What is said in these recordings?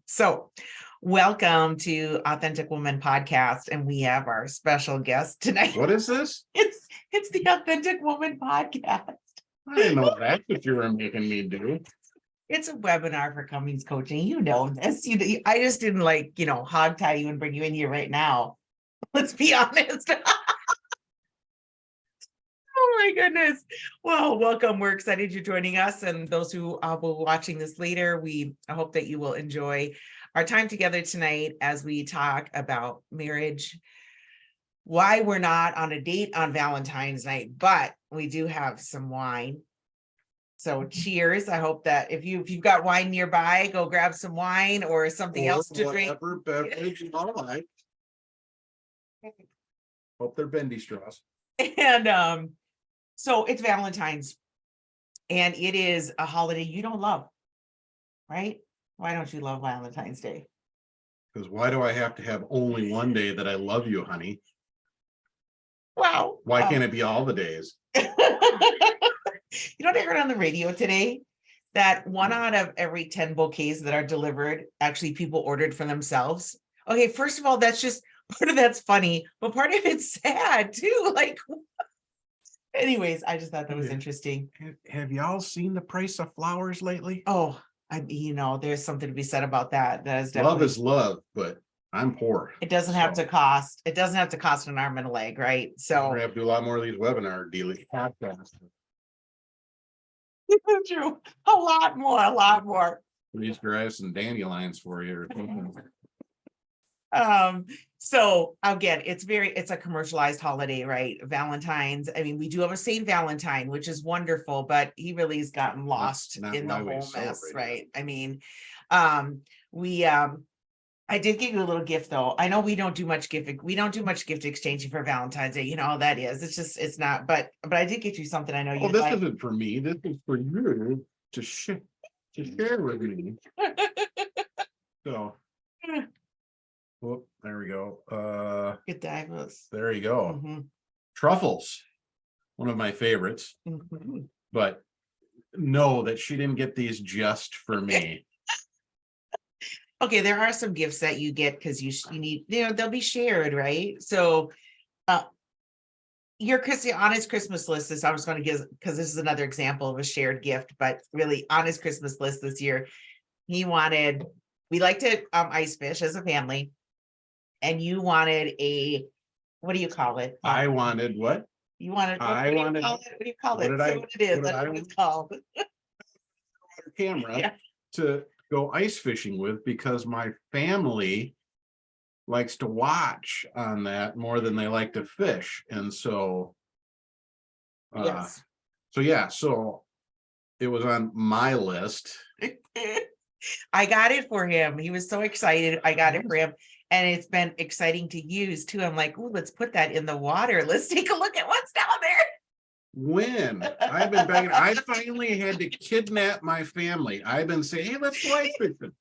So welcome to Authentic Woman Podcast, and we have our special guest tonight. What is this? It's the Authentic Woman Podcast. I didn't know that's what you were making me do. It's a webinar for Cummings coaching. You know this. I just didn't hog tie you and bring you in here right now. Let's be honest. Oh my goodness. Well, welcome. We're excited you're joining us, and those who will be watching this later, I hope that you will enjoy our time together tonight as we talk about marriage, why we're not on a date on Valentine's night, but we do have some wine. So cheers. I hope that if you've got wine nearby, go grab some wine or something else to drink. Beverage you like. Hope they're bendy straws. And so it's Valentine's, and it is a holiday you don't love, right? Why don't you love Valentine's Day? Because why do I have to have only one day that I love you, honey? Wow. Why can't it be all the days? You know what I heard on the radio today? That 1 out of every 10 bouquets that are delivered, actually people ordered for themselves. Okay, first of all, that's just part of that's funny, but part of it's sad too. Like, anyways, I just thought that was interesting. Have y'all seen the price of flowers lately? Oh, there's something to be said about that. That is love is love, but I'm poor. It doesn't have to cost. It doesn't have to cost an arm and a leg, right? So we have to do a lot more of these webinar deals. True. A lot more. We used to drive some dandelions for you or something. So again, it's a commercialized holiday, right? Valentine's. I mean, we do have a Saint Valentine, which is wonderful, but he really has gotten lost in the whole mess, right? I mean, I did give you a little gift though. I know we don't do much gift exchanging for Valentine's Day. You know how that is. It's not, but I did get you something I know you this isn't for me. This is for you to share with me. So there we go. Good dives. There you go. Mm-hmm. Truffles, one of my favorites. Mm-hmm. But know that she didn't get these just for me. Okay, there are some gifts that you get because you need, they'll be shared, right? So your honest Christmas list is, I was going to give, because this is another example of a shared gift, but really honest Christmas list this year. We like to ice fish as a family, and you wanted what do you call it? I wanted what? You wanted, what do you call it? That's what it is. That's what it's called. Camera to go ice fishing with, because my family likes to watch on that more than they like to fish. And so yes. So it was on my list. I got it for him. He was so excited. I got it for him, and it's been exciting to use too. I'm like, oh, let's put that in the water. Let's take a look at what's down there. When I've been begging, I finally had to kidnap my family. I've been saying, hey, let's go ice fishing.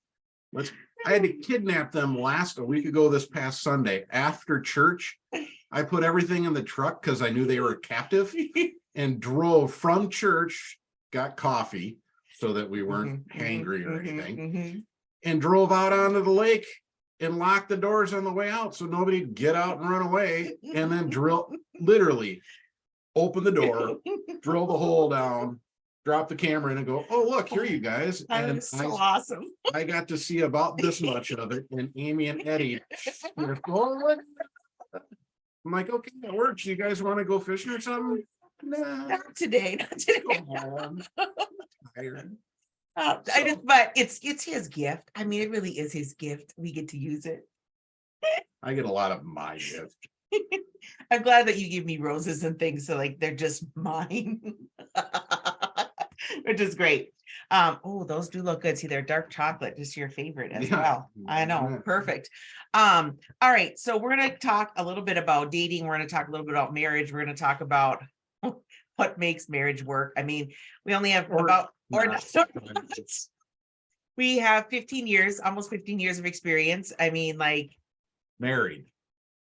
I had to kidnap them a week ago, this past Sunday after church. I put everything in the truck because I knew they were captive, and drove from church, got coffee so that we weren't hangry or anything, and drove out onto the lake and locked the doors on the way out so nobody'd get out and run away, and then literally open the door, drill the hole down, drop the camera in, and go, oh, look, here you guys. And so awesome. I got to see about this much of it. And Amy and Eddie, I'm like, okay, that works. You guys want to go fishing or something? Nah. Not today. I'm tired. But it's his gift. I mean, it really is his gift. We get to use it. I get a lot of my gift. I'm glad that you give me roses and things, so like they're just mine, which is great. Those do look good. See, they're dark chocolate, just your favorite as well. I know, perfect. All right, so we're going to talk a little bit about dating. We're going to talk a little bit about marriage. We're going to talk about what makes marriage work. I mean, we only have we have 15 years, almost 15 years of experience. I mean, like married.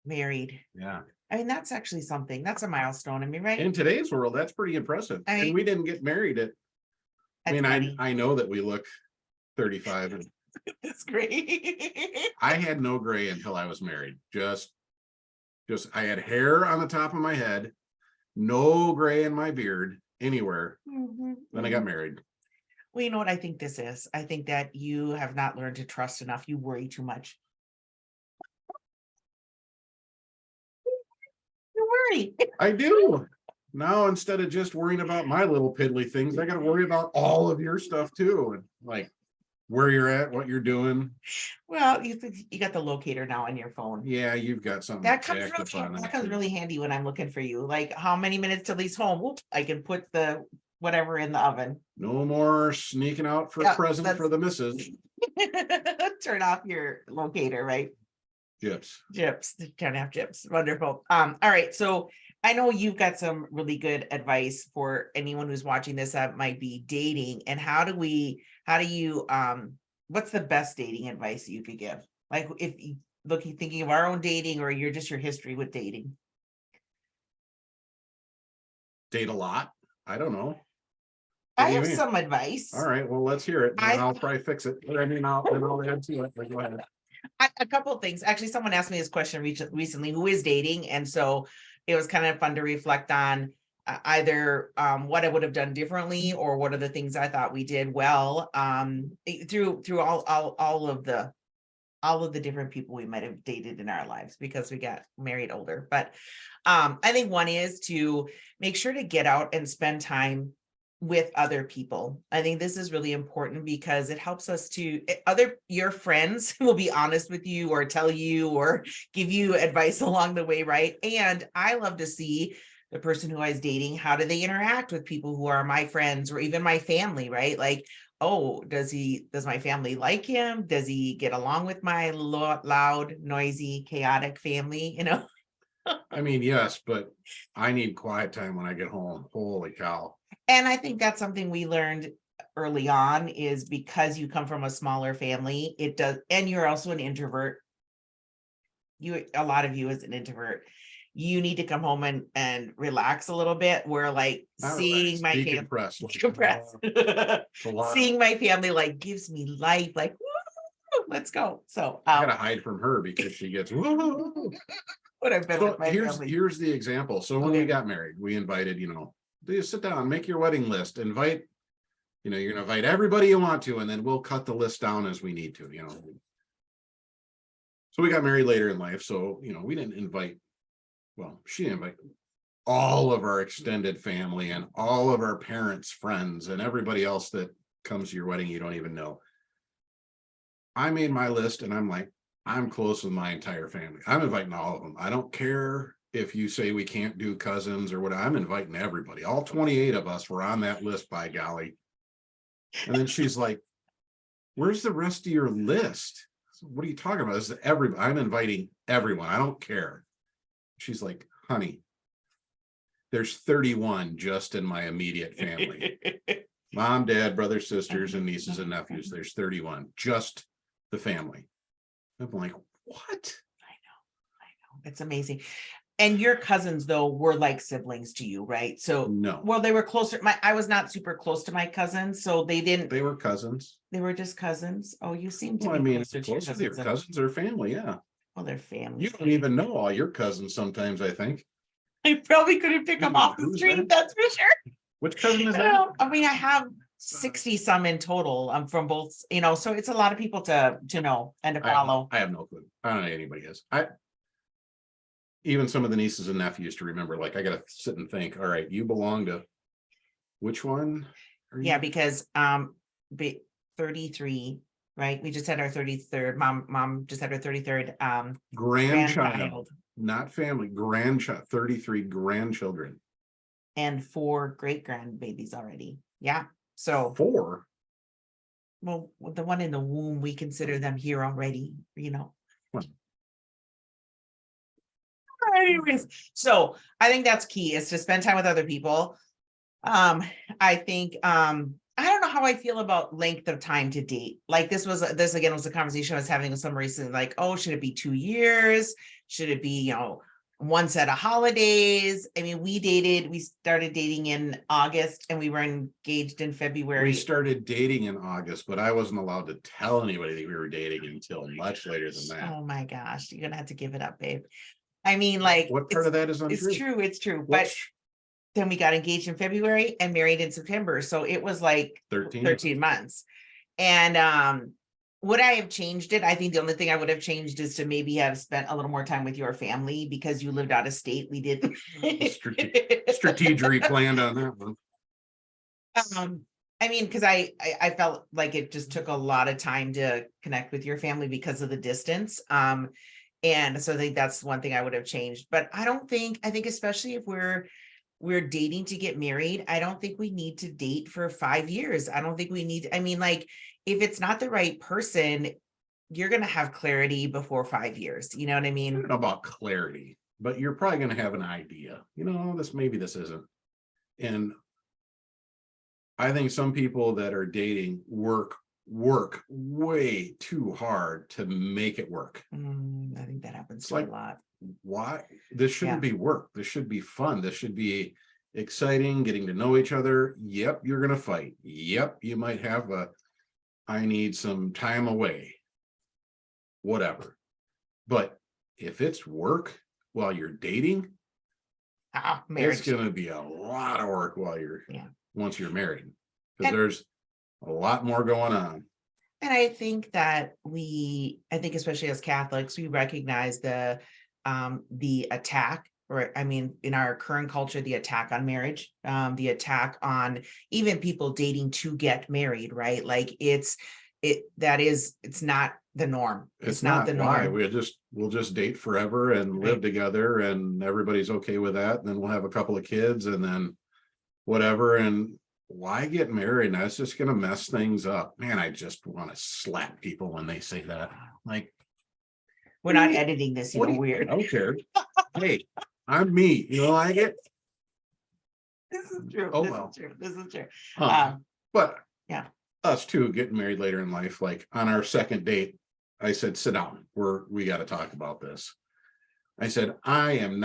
Yeah. I mean, that's actually something. That's a milestone. I mean, right? In today's world, that's pretty impressive. And we didn't get married at I That's mean, funny. I know that we look 35 and That's great. I had no gray until I was married. Just I had hair on the top of my head, no gray in my beard anywhere. Mhm, Then I got mhm. married. Well, you know what I think this is? I think that you have not learned to trust enough. You worry too much. You worry. I do. Now instead of just worrying about my little piddly things, I got to worry about all of your stuff too, and like where you're at, what you're doing. Well, you got the locator now on your phone. Yeah, you've got something That comes jacked up really on that that comes too. really handy when I'm looking for you. Like how many minutes till he's home? Whoop, I can put the whatever in the oven. No more sneaking out for a Yeah, present for that's the missus. turn off your locator, right? Chips. Gyps, 10.5 gyps. Wonderful. All right. So I know you've got some really good advice for anyone who's watching this that might be dating. And how do you what's the best dating advice you could give? Like if you looking thinking of our own dating or you're just your history with dating. Date a lot. I don't know. What I do you have mean? some advice. All right, well, let's hear it, and then I I'll probably fix it. I mean, I'll add to it, but go ahead. a couple of things. Actually, someone asked me this question recently, who is dating? And so it was kind of fun to reflect on either what I would have done differently or what are the things I thought we did well through all of the different people we might have dated in our lives because we got married older. But I think one is to make sure to get out and spend time with other people. I think this is really important because it helps us to your friends will be honest with you or tell you or give you advice along the way, right? And I love to see the person who I was dating, how do they interact with people who are my friends or even my family, right? Like, oh, does my family like him? Does he get along with my loud, noisy, chaotic family? I mean, yes, but I need quiet time when I get home. Holy cow. And I think that's something we learned early on is because you come from a smaller family, it does, and you're also an introvert. A lot of you as an introvert, you need to come home and relax a little bit. Where like Not seeing relax, my family decompress. decompress, It's a lot. seeing my family like gives me life. Like, woo, let's go. So I gotta hide from her because she gets. Woo. what I've been So with my family. here's the example. So when we Okay. got married, we invited, do you sit down, make your wedding list, invite, you're gonna invite everybody you want to, and then we'll cut the list down as we need to. So we got married later in life, so we didn't invite. Well, she didn't invite all of our extended family and all of our parents' friends and everybody else that comes to your wedding you don't even know. I made my list and I'm like, I'm close with my entire family. I'm inviting all of them. I don't care if you say we can't do cousins or what. I'm inviting everybody. All 28 of us were on that list, by golly. And then she's like, where's the rest of your list? What are you talking about? This is everybody. I'm inviting everyone. I don't care. She's like, honey, there's 31 just in my immediate family. Mom, dad, brothers, sisters, and nieces and nephews. There's 31, just the family. I'm like, what? I know. It's amazing. And your cousins, though, were like siblings to you, right? So, No, well, they were closer. I was not super close to my cousins, so they didn't. they were cousins. They were just cousins. Oh, you seem to Well, I be mean, closer to your close to your cousins. cousins or family, yeah. Well, they're family. You don't even know all your cousins sometimes, I think. I probably couldn't pick them off the Who's street. that? That's for sure. Which cousin is that? I mean, I have 60 some in total. I'm from both, so it's a lot of people to know and to follow. I have no clue. I don't know anybody is. Even some of the nieces and nephews to remember, like I gotta sit and think, all right, you belong to which one? Yeah, because 33, right? We just had our 33rd. Mom just had her 33rd grandchild, not family, grandchild, 33 grandchildren. And 4 great grandbabies already. Yeah. So 4. well, the one in the womb, we consider them here already, Anyways, so I think that's key is to spend time with other people. I think I don't know how I feel about length of time to date. Like this again was a conversation I was having with someone recently, like, oh, should it be 2 years? Should it be, one set of holidays. I mean, we started dating in August and we were engaged in We February. started dating in August, but I wasn't allowed to tell anybody that we were dating until much later than that. Oh my gosh, you're gonna have to give it up, babe. I mean, like, What part of that is untrue? it's true. But then we got engaged in February and married in September. So it was like 13 months. And would I have changed it? I think the only thing I would have changed is to maybe have spent a little more time with your family because you lived out of state. We didn't. Strategically planned on that one. I mean, because I felt like it just took a lot of time to connect with your family because of the distance. And so I think that's one thing I would have changed. But I think especially if we're dating to get married, I don't think we need to date for 5 years. I don't think we need, I mean, like, if it's not the right person, you're going to have clarity before 5 years. You know what I I mean? don't know about clarity, but you're probably going to have an idea, maybe this isn't. And I think some people that are dating work way too hard to make it work. I think that happens It's to like, a lot. why? This shouldn't be work. This should be fun. This should be exciting, getting to know each other. Yep, you're gonna fight. Yep, you might have I need some time away, whatever. But if it's work while you're dating, Marriage. it's gonna be a lot of work while once you're married, because And- there's a lot more going on. And I think that especially as Catholics, we recognize the attack, or I mean, in our current culture, the attack on marriage, the attack on even people dating to get married, right? Like it's not the norm. It's not the why norm. we'll just date forever and live together, and everybody's okay with that. And then we'll have a couple of kids and then whatever. And why get married? And that's just going to mess things up. Man, I just want to slap people when they say that. Like, we're not editing this, weird. I don't care. Hey, I'm me. You know, I get. This is true. Oh, This is true. But yeah, us too, getting married later in life, like on our second date, I said, sit down. We got to talk about this. I said, I'm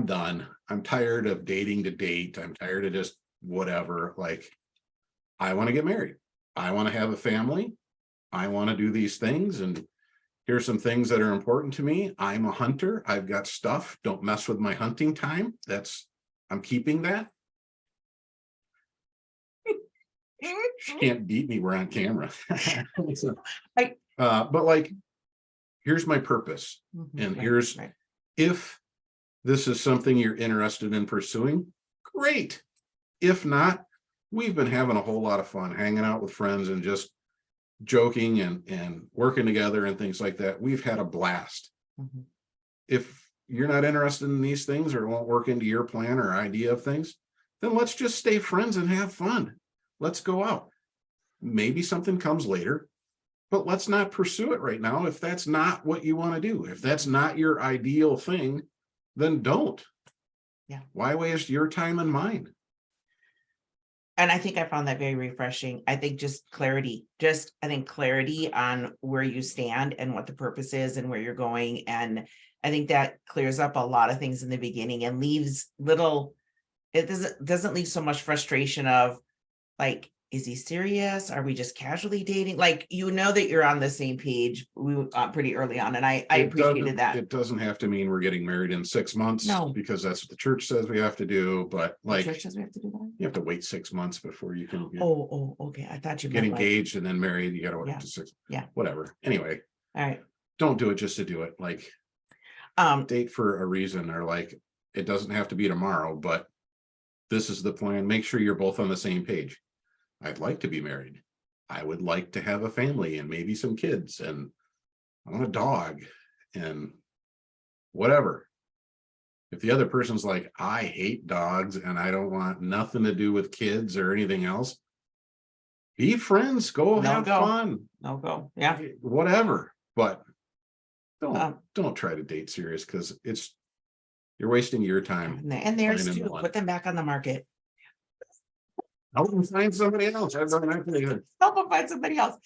done. I'm tired of dating to date. I'm tired of just whatever. Like, I want to get married. I want to have a family. I want to do these things. And here's some things that are important to me. I'm a hunter. I've got stuff. Don't mess with my hunting time. I'm keeping that. She can't beat me. We're on camera. But like, here's my purpose. And here's, if this is something you're interested in pursuing, great. If not, we've been having a whole lot of fun hanging out with friends and just joking and working together and things like that. We've had a blast. If you're not interested in these things or won't work into your plan or idea of things, then let's just stay friends and have fun. Let's go out. Maybe something comes later, but let's not pursue it right now. If that's not what you want to do, if that's not your ideal thing, then don't. Yeah. Why waste your time and mine? And I think I found that very refreshing. I think just clarity, clarity on where you stand and what the purpose is and where you're going. And I think that clears up a lot of things in the beginning and leaves it doesn't leave so much frustration of like, is he serious? Are we just casually dating? Like, that you're on the same page pretty early on. And I appreciated that. It doesn't have to mean we're getting married in 6 months. No. Because that's what the church says we have to do. But like, the church says we have to do that? You have to wait 6 months before you can okay. I thought you get meant engaged and then married. You got to wait to 6. Yeah. Whatever. Anyway. All right. Don't do it just to do it. Like, date for a reason, or like, it doesn't have to be tomorrow, but this is the plan. Make sure you're both on the same page. I'd like to be married. I would like to have a family and maybe some kids, and I want a dog and whatever. If the other person's like, I hate dogs and I don't want nothing to do with kids or anything else, be friends, have fun. No go. Yeah. Whatever. But don't try to date serious, because you're wasting your time. And there's two. Put them back on the market. Help them find somebody else. Help them find somebody else.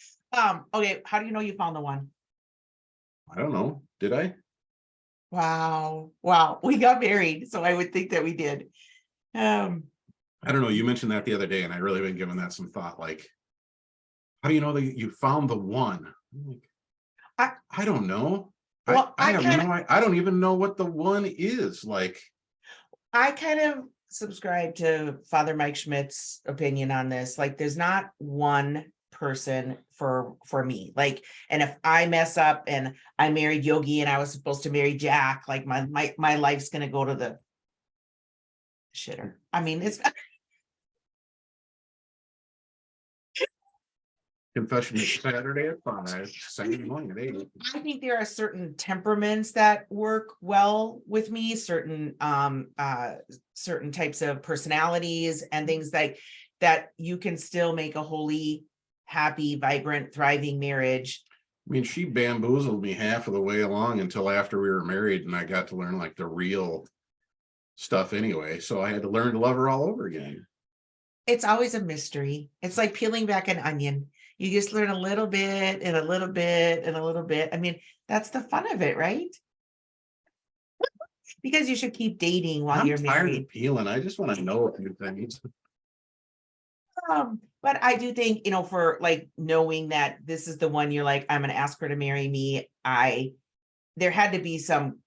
Okay. How do you know you found the one? I don't know. Did I? Wow. Wow. We got married, so I would think that we did. Um, I don't know. You mentioned that the other day, and I really been giving that some thought. Like, how do you know that you found the one? I'm like, I I don't know. well, I have I don't even know what the one is. Like, I kind of subscribe to Father Mike Schmidt's opinion on this. Like, there's not one person for me. Like, and if I mess up and I married Yogi and I was supposed to marry Jack, like my life's gonna go to the shitter. I mean, it's confession is Saturday at 5, Saturday morning at 8. I think there are certain temperaments that work well with me, certain types of personalities and things like that you can still make a holy, happy, vibrant, thriving marriage. I mean, she bamboozled me half of the way along until after we were married, and I got to learn like the real stuff anyway. So I had to learn to love her all over again. It's always a mystery. It's like peeling back an onion. You just learn a little bit and a little bit and a little bit. I mean, that's the fun of it, right? Because you should keep dating while I'm you're tired married. of peeling. I just want to know a few things. But I do think, for like knowing that this is the one you're like, I'm gonna ask her to marry me. There had to be some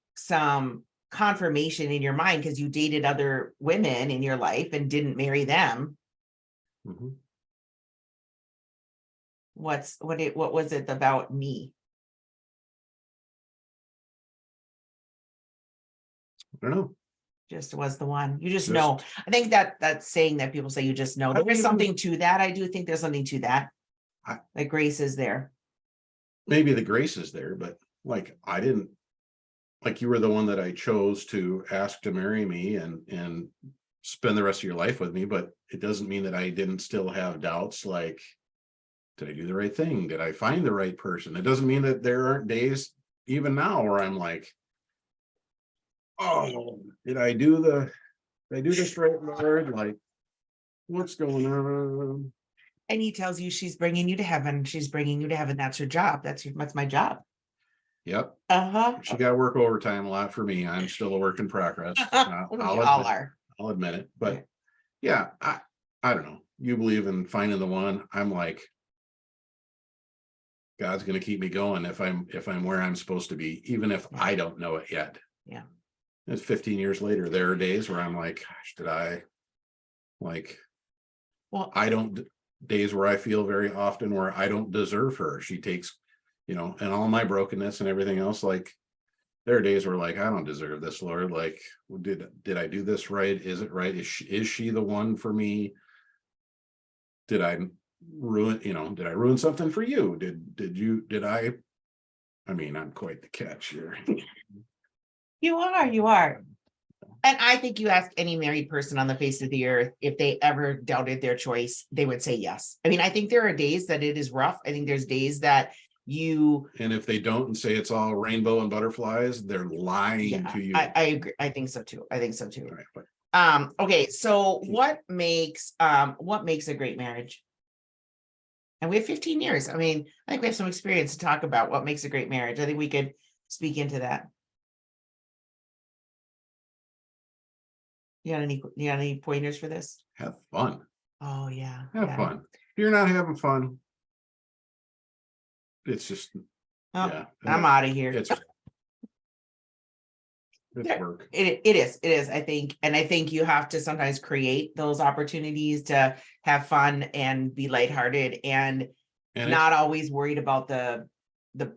confirmation in your mind because you dated other women in your life and didn't marry them. Mhm. What was it about me? I don't know. Just was the one. You just Just- know. I think that's saying that people say you just know. There is something to that. I do think there's something to that. Like grace is there. Maybe the grace is there, but like I didn't, like you were the one that I chose to ask to marry me and spend the rest of your life with me, but it doesn't mean that I didn't still have doubts like, did I do the right thing? Did I find the right person? It doesn't mean that there aren't days even now where I'm like, oh, did I do this right, Lord? Like, what's going on? And he tells you she's bringing you to heaven. She's bringing you to heaven. That's her job. That's my job. Yep. Uh-huh. She got to work overtime a lot for me. I'm still a work in progress. We all are. I'll admit it. But yeah, I don't know. You believe in finding the one. I'm like, God's going to keep me going if I'm where I'm supposed to be, even if I don't know it yet. Yeah. It's 15 years later. There are days where I'm like, gosh, did I like, well, I don't, days where I feel very often where I don't deserve her. She takes, and all my brokenness and everything else, like there are days where like, I don't deserve this, Lord. Like, did I do this right? Is it right? Is she the one for me? Did I ruin something for you? I mean, I'm quite the catch here. you are. And I think you ask any married person on the face of the earth, if they ever doubted their choice, they would say yes. I mean, I think there are days that it is rough. I think there's days that and if they don't and say it's all rainbow and butterflies, they're lying to you. I agree. I think so too. Right, but Okay, so what makes a great marriage? And we have 15 years. I mean, I think we have some experience to talk about what makes a great marriage. I think we could speak into that. You got any pointers for this? have fun. Oh yeah. Have fun. If you're not having fun, it's just I'm out of here. It's work. It is, I think. And I think you have to sometimes create those opportunities to have fun and be lighthearted and not always worried about the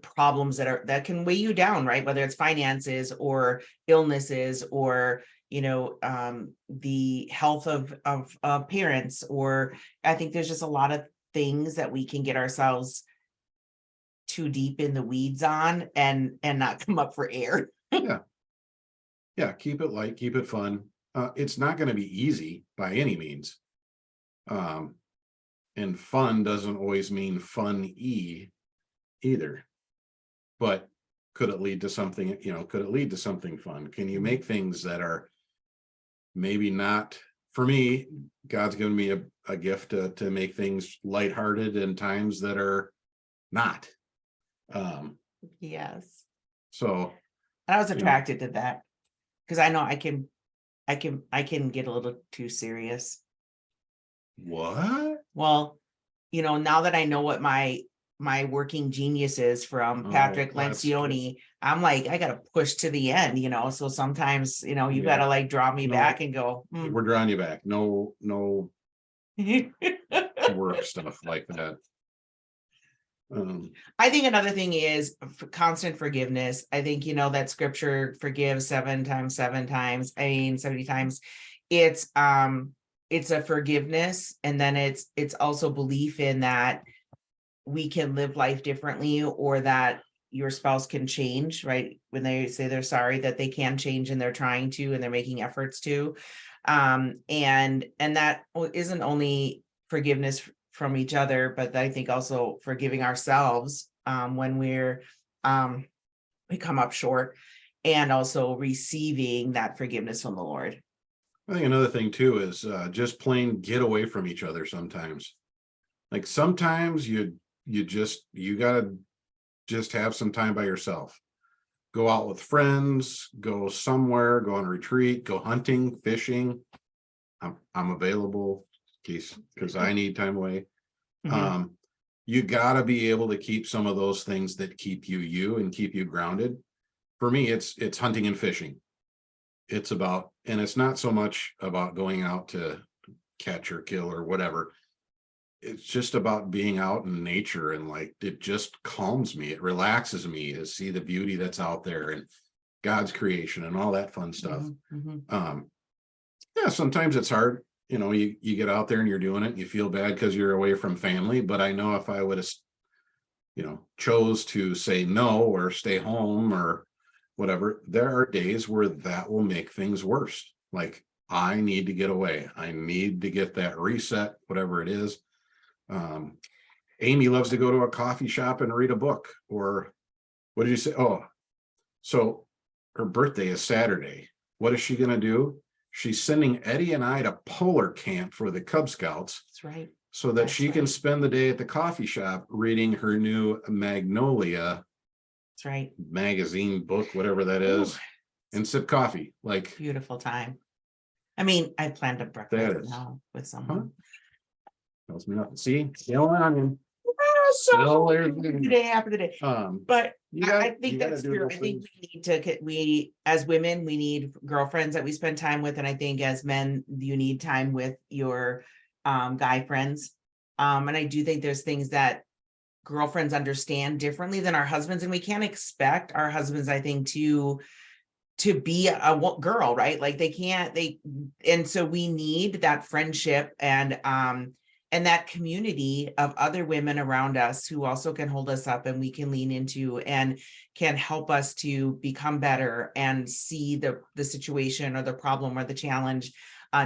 problems that can weigh you down, right? Whether it's finances or illnesses or the health of parents, or I think there's just a lot of things that we can get ourselves too deep in the weeds on and not come up for air. Yeah, keep it light, keep it fun. It's not going to be easy by any means. And fun doesn't always mean either. But could it lead to something, could it lead to something fun? Can you make things that are maybe not, for me, God's given me a gift to make things lighthearted in times that are not. Yes. So I was You know. attracted to that because I know I can get a little too serious. What? Well, now that I know what my working genius is from Oh, Patrick that's true. Lencioni, I'm like, I gotta push to the end, so sometimes, you Yeah. gotta like draw me No, back and go, we're drawing you back. No, no work stuff like that. I think another thing is constant forgiveness. I think, that scripture forgive 7 times, 70 times. It's a forgiveness. And then it's also belief in that we can live life differently, or that your spouse can change, right? When they say they're sorry, that they can change and they're trying to, and they're making efforts to. And that isn't only forgiveness from each other, but I think also forgiving ourselves when we come up short, and also receiving that forgiveness from the Lord. I think another thing too is just plain get away from each other sometimes. Like sometimes you gotta just have some time by yourself. Go out with friends, go somewhere, go on retreat, go hunting, fishing. I'm available because I need time away. Mhm. You gotta be able to keep some of those things that keep you and keep you grounded. For me, it's hunting and fishing. And it's not so much about going out to catch or kill or whatever. It's just about being out in nature, and like it just calms me. It relaxes me to see the beauty that's out there and God's creation and all that fun stuff. Um, yeah, sometimes it's hard. You get out there and you're doing it and you feel bad because you're away from family. But I know if I would have, chose to say no or stay home or whatever, there are days where that will make things worse. Like I need to get away. I need to get that reset, whatever it is. Amy loves to go to a coffee shop and read a book. Or what did you say? Oh, so her birthday is Saturday. What is she going to do? She's sending Eddie and I to polar camp for the Cub Scouts. That's right. So that she can spend the day at the coffee shop reading her new Magnolia. That's right. Magazine, book, whatever that is, and sip coffee. Like beautiful time. I mean, I planned a breakfast now with someone. Tells me nothing. See, still onion. Day after the day. But I think that's true. I think we as women, we need girlfriends that we spend time with. And I think as men, you need time with your guy friends. And I do think there's things that girlfriends understand differently than our husbands. And we can't expect our husbands, I think, to be a girl, right? Like and so we need that friendship and that community of other women around us who also can hold us up and we can lean into and can help us to become better and see the situation or the problem or the challenge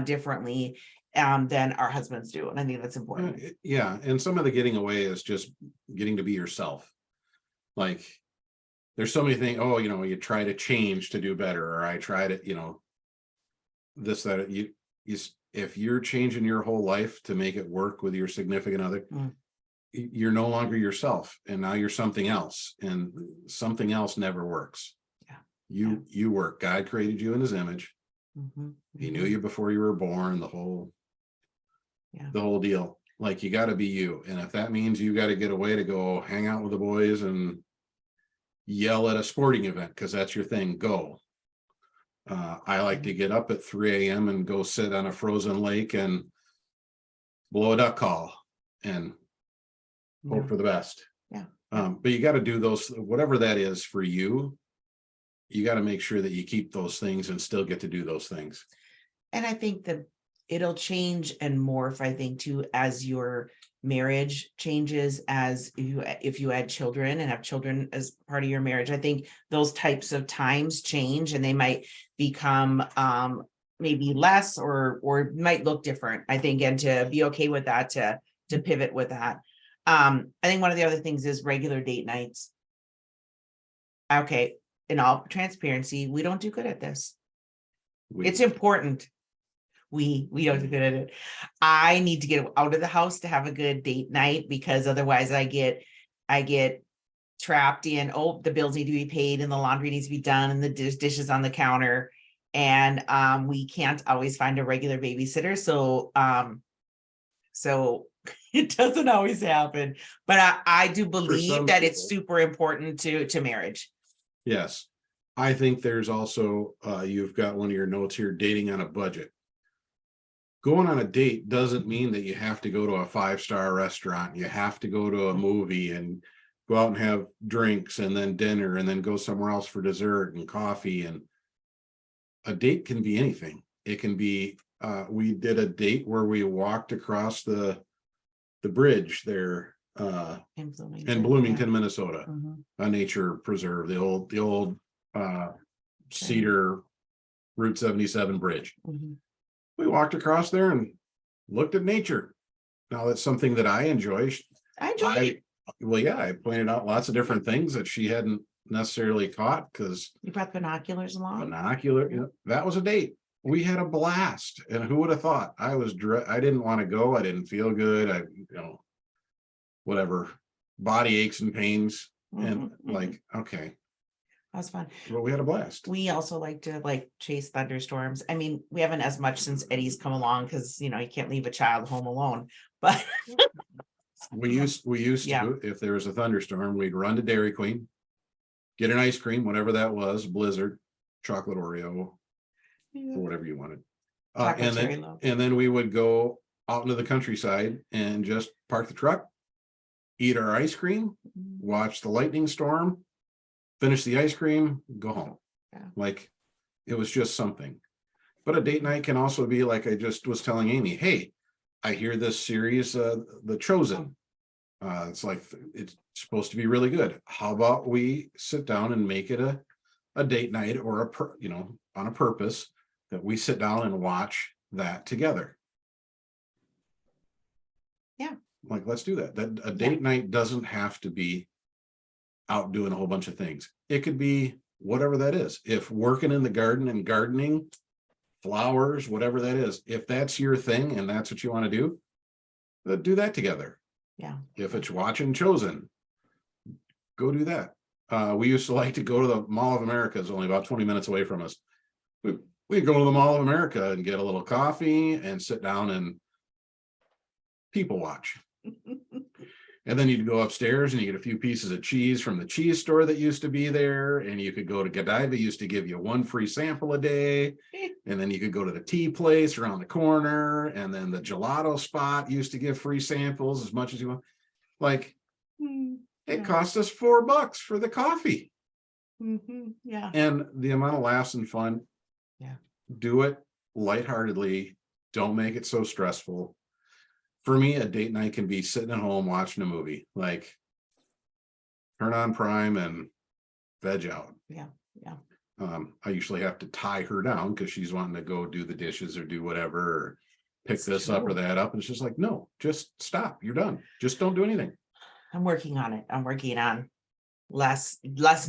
differently than our husbands do. And I think that's important. Yeah. And some of the getting away is just getting to be yourself. Like there's so many things. Oh, you try to change to do better, or I try to, this, that you if you're changing your whole life to make it work with your significant other, you're no longer yourself, and now you're something else, and something else never works. You work. God created you in his image. He knew you before you were born, the whole deal. Like you got to be you. And if that means you got to get away to go hang out with the boys and yell at a sporting event because that's your thing, go. I like to get up at 3 a.m. and go sit on a frozen lake and blow a duck call and hope for the best. But you got to do those, whatever that is for you. You got to make sure that you keep those things and still get to do those things. And I think that it'll change and morph, I think, too, as your marriage changes, as if you add children and have children as part of your marriage. I think those types of times change and they might become maybe less or might look different, I think, and to be okay with that, to pivot with that. I think one of the other things is regular date nights. Okay, in all transparency, we don't do good at this. It's important. We don't do good at it. I need to get out of the house to have a good date night, because otherwise I get trapped in, oh, the bills need to be paid and the laundry needs to be done and the dishes on the counter. And we can't always find a regular babysitter. So it doesn't always happen. But I do believe some that it's people. super important to marriage. Yes. I think there's also, you've got one of your notes here, dating on a budget. Going on a date doesn't mean that you have to go to a 5-star restaurant. You have to go to a movie and go out and have drinks and then dinner and then go somewhere else for dessert and coffee. And a date can be anything. It can be, we did a date where we walked across the bridge there In in Bloomington, Minnesota, Mhm. a nature preserve, the old Cedar Route 77 bridge. Mhm. We walked across there and looked at nature. Now that's something that I enjoy. I enjoy it. Well, yeah, I pointed out lots of different things that she hadn't necessarily caught because You brought binoculars along? binocular, that was a date. We had a blast. And who would have thought? I didn't want to go. I didn't feel good. Whatever, body aches and pains. And Mhm, like, okay, that was fun. well, we had a blast. We also like to chase thunderstorms. I mean, we haven't as much since Eddie's come along because you can't leave a child home alone. But We used Yeah. to, if there was a thunderstorm, we'd run to Dairy Queen, get an ice cream, whatever that was, Blizzard, chocolate Oreo, or whatever you wanted. Chocolate cherry loaf. And then we would go out into the countryside and just park the truck, eat our ice cream, watch the lightning storm, finish the ice cream, go home. Yeah. Like, it was just something. But a date night can also be like I just was telling Amy, hey, I hear this series, The Chosen. It's like, it's supposed to be really good. How about we sit down and make it a date night or on a purpose that we sit down and watch that together. Yeah. Like, let's do that. That a date night doesn't have to be out doing a whole bunch of things. It could be whatever that is. If working in the garden and gardening, flowers, whatever that is, if that's your thing and that's what you want to do that together. Yeah. If it's watching Chosen, go do that. We used to like to go to the Mall of America. It's only about 20 minutes away from us. We'd go to the Mall of America and get a little coffee and sit down and people watch. And then you'd go upstairs and you get a few pieces of cheese from the cheese store that used to be there. And you could go to Godiva, used to give you one free sample a day. And then you could go to the tea place around the corner. And then the gelato spot used to give free samples as much as you want. Like, it cost us $4 for the coffee. Yeah. And the amount of laughs and fun. Yeah. Do it lightheartedly. Don't make it so stressful. For me, a date night can be sitting at home watching a movie, like turn on Prime and veg out. Yeah. Yeah. I usually have to tie her down because she's wanting to go do the dishes or do whatever, or pick It's this up or true. that up. And it's just like, no, just stop. You're done. Just don't do anything. I'm working on it. I'm working on less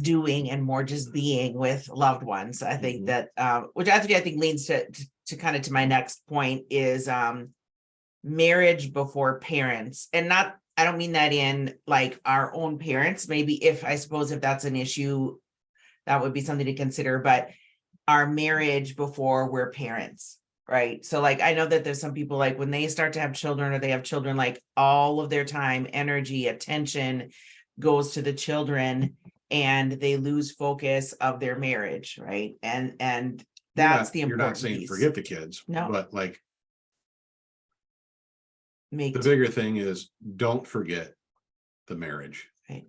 doing and more just being with loved ones. I think that which I think leads to kind of to my next point is marriage before parents. And not, I don't mean that in like our own parents. Maybe if that's an issue, that would be something to consider, but our marriage before we're parents, right? So like, I know that there's some people like when they start to have children or they have children, like all of their time, energy, attention goes to the children and they lose focus of their marriage, right? And that's the important You're not saying piece. forget the kids, No. but like The bigger thing is don't forget the marriage. Right.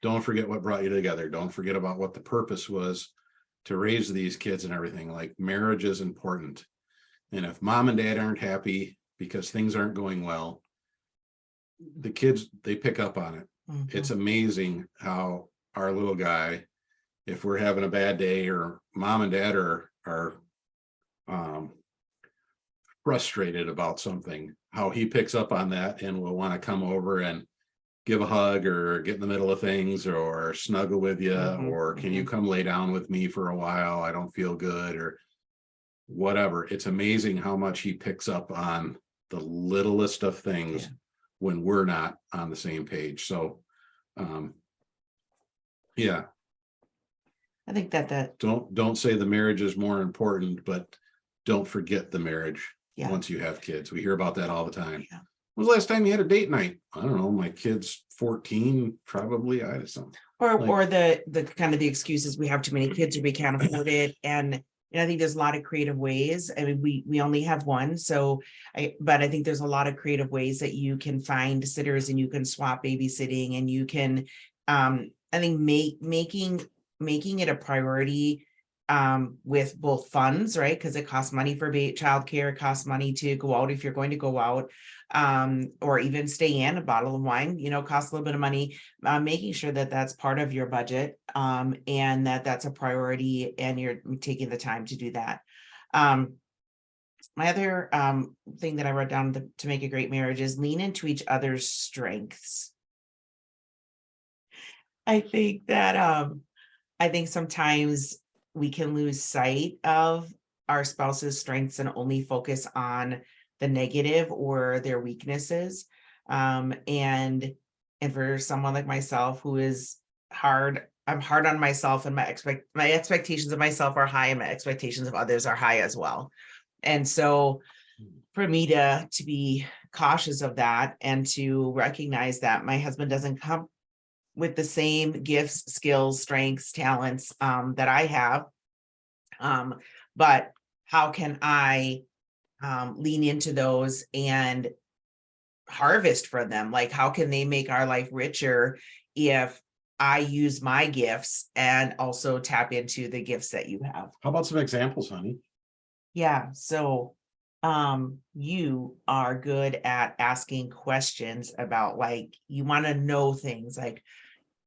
Don't forget what brought you together. Don't forget about what the purpose was to raise these kids and everything. Like, marriage is important. And if mom and dad aren't happy because things aren't going well, the kids, they pick up on it. It's amazing how our little guy, if we're having a bad day or mom and dad are frustrated about something, how he picks up on that and will want to come over and give a hug or get in the middle of things or snuggle with you, or can you come lay down with me for a while? I don't feel good, or whatever. It's amazing how much he picks up on the littlest of things when we're not on the same page. So Yeah. I think that, Don't say the marriage is more important, but don't forget the marriage yeah. once you have kids. We hear about that all the time. Yeah. When was the last time you had a date night? I don't know. My kid's 14, probably. I had something. Or the kind of the excuses, we have too many kids or we can't afford it. And I think there's a lot of creative ways. I mean, we only have one. So but I think there's a lot of creative ways that you can find sitters and you can swap babysitting and you can, I think making it a priority with both funds, right? Because it costs money for childcare, it costs money to go out if you're going to go out, or even stay in. A bottle of wine, costs a little bit of money. Making sure that that's part of your budget, and that's a priority and you're taking the time to do that. My other thing that I wrote down to make a great marriage is lean into each other's strengths. I think that I think sometimes we can lose sight of our spouse's strengths and only focus on the negative or their weaknesses. And for someone like myself who is I'm hard on myself, and my expectations of myself are high and my expectations of others are high as well. And so for me to be cautious of that and to recognize that my husband doesn't come with the same gifts, skills, strengths, talents that I have. But how can I lean into those and harvest for them? Like, how can they make our life richer if I use my gifts and also tap into the gifts that you have? How about some examples, honey? Yeah. So you are good at asking questions about, like, you want to know things like,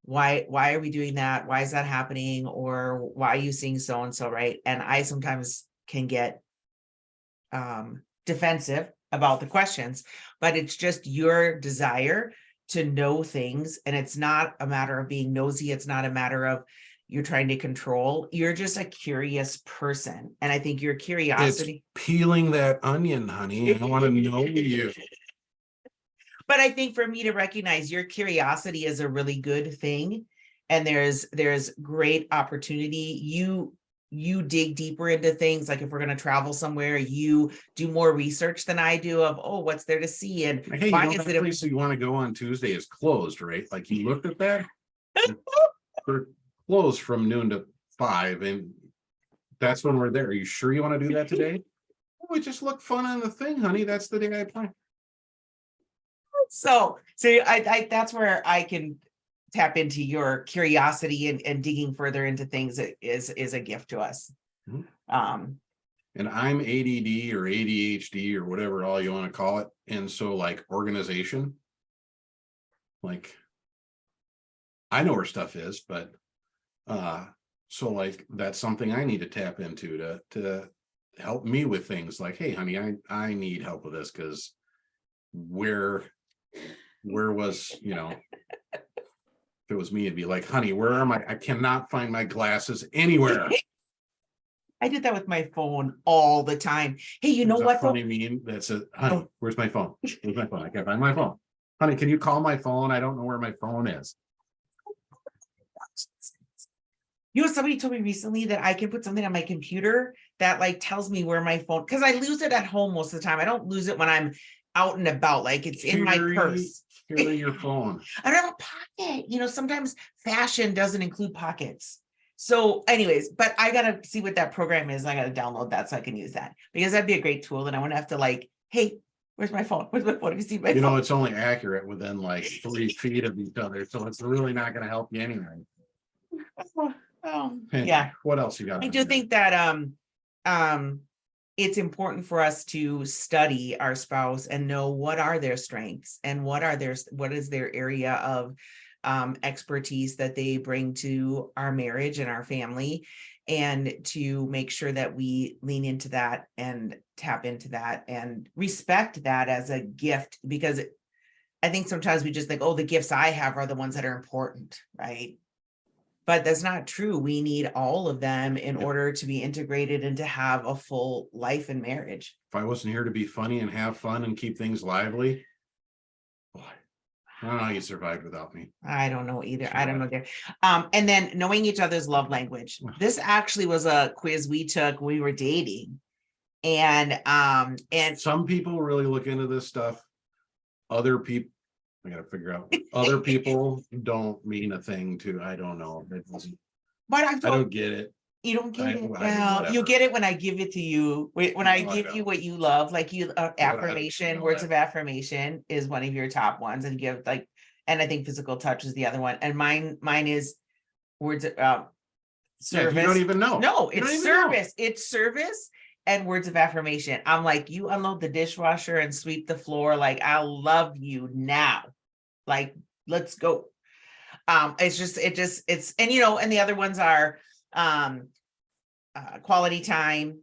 why are we doing that? Why is that happening? Or why are you seeing so and so, right? And I sometimes can get defensive about the questions, but it's just your desire to know things. And it's not a matter of being nosy. It's not a matter of you're trying to control. You're just a curious person. And I think your curiosity. It's peeling that onion, honey. I want to know you. But I think for me to recognize your curiosity is a really good thing. And there's great opportunity. You dig deeper into things. Like if we're going to travel somewhere, you do more research than I do of, oh, what's there to see and Hey, why you know, is that it place you want to go on Tuesday is closed, right? Like you looked at that. They're closed from noon to 5, and that's when we're there. Are you sure you want to do that today? Oh, it just looked fun on the thing, honey. That's the day I plan. so I that's where I can tap into your curiosity and digging further into things is a gift to us. Mhm. Um, And I'm ADD or ADHD or whatever all you want to call it. And so like organization, like I know where stuff is, but so like that's something I need to tap into to help me with things like, hey honey, I need help with this because where was, if it was me, it'd be like, honey, where are my, I cannot find my glasses anywhere. I did that with my phone all the time. Hey, you know There's a what? funny meme that says, honey, where's my phone? Where's my phone? I can't find my phone. Honey, can you call my phone? I don't know where my phone is. Somebody told me recently that I can put something on my computer that like tells me where my phone, because I lose it at home most of the time. I don't lose it when I'm out and about, like it's in my purse. Carry your phone. I don't have a pocket. Sometimes fashion doesn't include pockets. So anyways, but I gotta see what that program is. I gotta download that so I can use that, because that'd be a great tool. And I wouldn't have to like, hey, where's my phone? Where's my phone? Have you seen my phone? It's only accurate within like 3 feet of each other. So it's really not going to help you anyway. Yeah. What else you got? I do think that it's important for us to study our spouse and know what are their strengths and what is their area of expertise that they bring to our marriage and our family, and to make sure that we lean into that and tap into that and respect that as a gift, because I think sometimes we just think, oh, the gifts I have are the ones that are important, right? But that's not true. We need all of them in order to be integrated and to have a full life in marriage. If I wasn't here to be funny and have fun and keep things lively, boy, I don't know how you survived without me. I don't know either. Sure. I don't know there. And then knowing each other's love language. This actually was a quiz we took when we were dating. And Some people really look into this stuff. Other people, I gotta figure out. Other people don't mean a thing to. I don't know. but I don't get it. you don't get it. Well, Well, you get it when I give it to you. When I No, I give you don't. what you love, like you I affirmation, know words that. of affirmation is one of your top ones, and give like, and I think physical touch is the other one. And mine is words of Yeah, service. you don't even know. No, You don't it's even know. service. It's service and words of affirmation. I'm like, you unload the dishwasher and sweep the floor. Like, I love you now. Like, let's go. It's and and the other ones are quality time,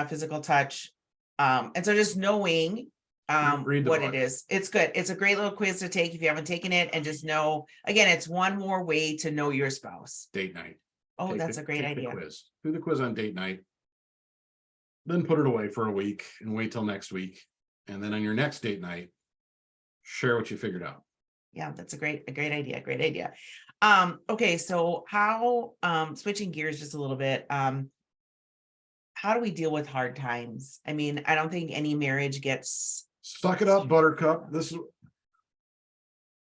physical touch. And so just knowing Read the what book. it is. It's good. It's a great little quiz to take if you haven't taken it, and just know, again, it's one more way to know your spouse. Date night. Oh, that's a great idea. Do the quiz on date night. Then put it away for a week and wait till next week. And then on your next date night, share what you figured out. Yeah, that's a great idea. Great idea. Okay, so how switching gears just a little bit, how do we deal with hard times? I mean, I don't think any marriage gets Suck it up, buttercup. This is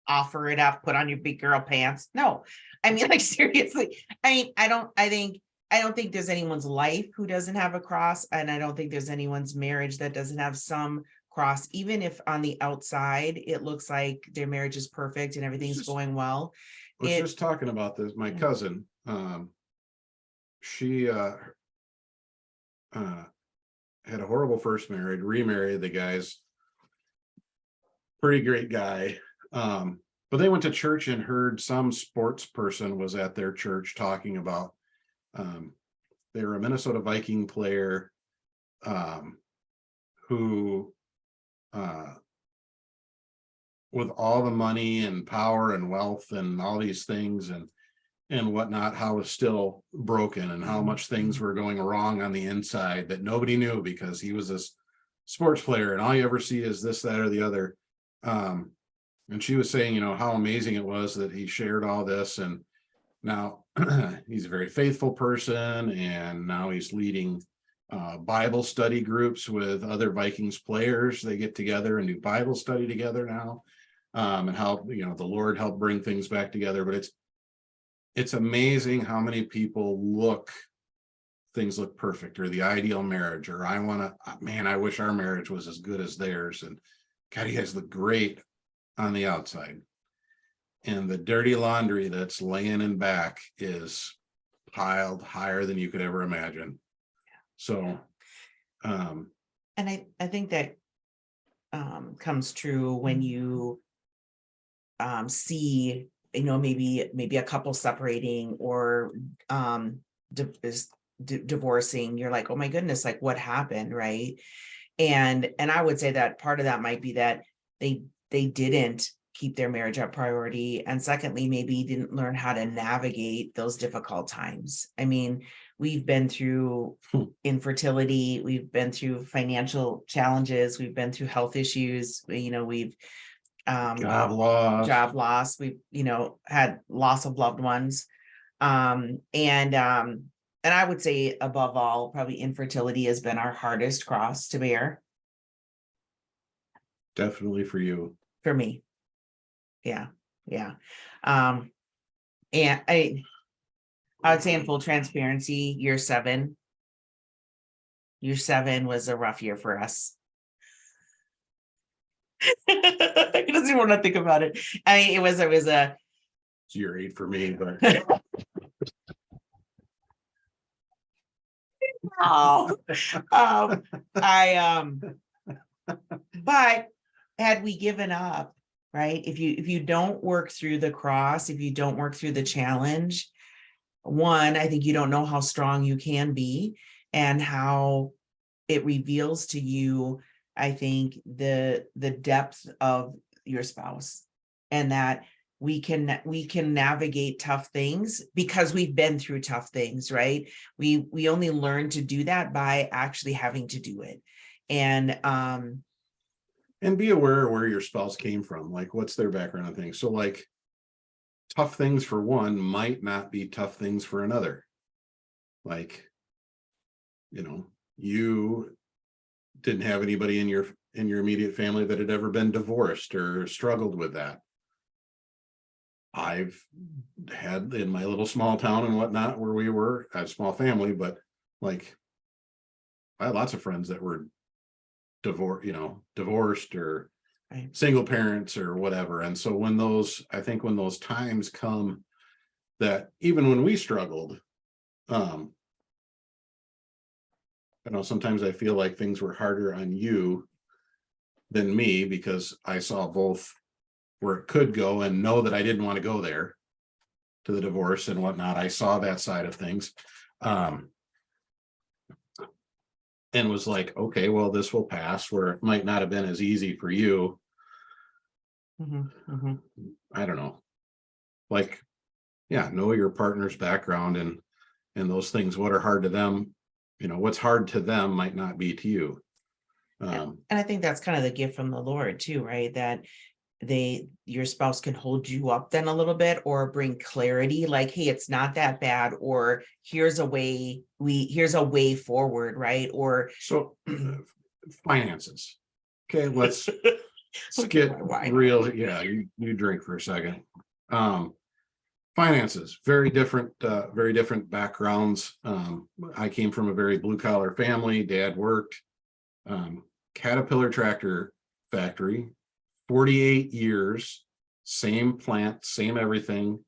offer it up, put on your big girl pants. No, I mean, like, seriously. I mean, I don't think there's anyone's life who doesn't have a cross, and I don't think there's anyone's marriage that doesn't have some cross, even if on the outside it looks like their marriage is perfect and everything's going well. I was just talking about this. My cousin, she had a horrible first marriage, remarried. The guy's pretty great guy. But they went to church and heard some sports person was at their church talking about they were a Minnesota Viking player who with all the money and power and wealth and all these things and whatnot, how it's still broken and how much things were going wrong on the inside that nobody knew because he was this sports player and all you ever see is this, that, or the other. And she was saying, how amazing it was that he shared all this. And now he's a very faithful person. And now he's leading Bible study groups with other Vikings players. They get together and do Bible study together now. And how, the Lord helped bring things back together. But it's amazing how many people things look perfect, or the ideal marriage, or I wish our marriage was as good as theirs. And God, you guys look great on the outside. And the dirty laundry that's laying in back is piled higher than you could ever imagine. So, and I think that comes true when you see, maybe a couple separating or divorcing. You're like, oh my goodness, like what happened, right? And I would say that part of that might be that they didn't keep their marriage a priority, and secondly, maybe didn't learn how to navigate those difficult times. I mean, we've been through infertility, we've been through financial challenges, we've been through health issues, we've job loss, we've had loss of loved ones, and I would say above all, probably infertility has been our hardest cross to bear. Definitely for you. For me. Yeah. And I would say in full transparency, year seven was a rough year for us. I just didn't want to think about it. I mean, it was a it's year 8 for me, but but had we given up, right? If you don't work through the cross, if you don't work through the challenge, one, I think you don't know how strong you can be and how it reveals to you, I think, the depth of your spouse, and that we can navigate tough things because we've been through tough things, right? We only learn to do that by actually having to do it. And And be aware of where your spouse came from, like what's their background on things. So like tough things for one might not be tough things for another. Like, you didn't have anybody in your immediate family that had ever been divorced or struggled with that. I've had in my little small town and whatnot where we were a small family, but like I had lots of friends that were divorced or Right. single parents or whatever. And so I think when those times come that even when we struggled, sometimes I feel like things were harder on you than me because I saw both where it could go and know that I didn't want to go there to the divorce and whatnot. I saw that side of things. And was like, okay, well, this will pass, where it might not have been as easy for you. I don't know. Like, yeah, know your partner's background and those things. What are hard to them, what's hard to them might not be to you. And I think that's kind of the gift from the Lord too, right? That your spouse can hold you up then a little bit or bring clarity, like, hey, it's not that bad, or here's a way forward, right? Or so finances. Okay, let's Okay, get my wine. real. Yeah, you drink for a second. Finances, very different backgrounds. I came from a very blue collar family. Dad worked Caterpillar tractor factory, 48 years, same plant, same everything.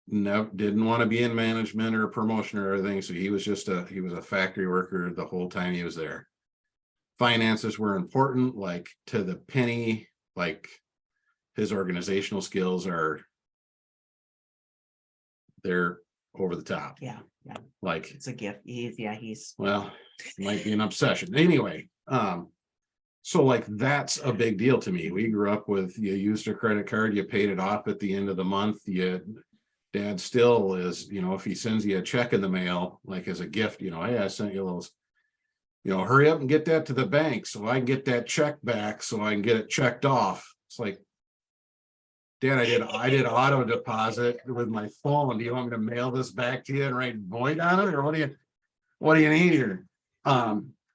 No, didn't want to be in management or promotion or anything. So he was a factory worker the whole time he was there. Finances were important, like to the penny. Like his organizational skills they're over the top. Yeah. Like It's a gift. He's well, might be an obsession. Anyway, so like that's a big deal to me. We grew up with, you used a credit card, you paid it off at the end of the month. Dad still is, if he sends you a check in the mail, like as a gift, hey, I sent you a little, hurry up and get that to the bank so I can get that check back so I can get it checked off. It's like, Dad, I did auto deposit with my phone. Do you want me to mail this back to you and write void on it, or what do you need here?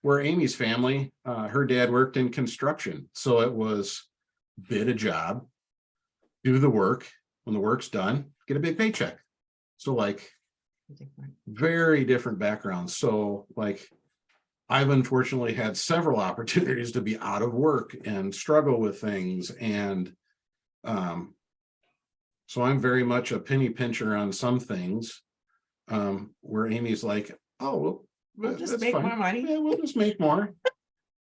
Where Amy's family, her dad worked in construction, so it was bid a job, do the work. When the work's done, get a big paycheck. So like very different backgrounds. So like I've unfortunately had several opportunities to be out of work and struggle with things. And so I'm very much a penny pincher on some things, where Amy's like, oh, we'll just that's make fine. more money. Yeah, we'll just make more.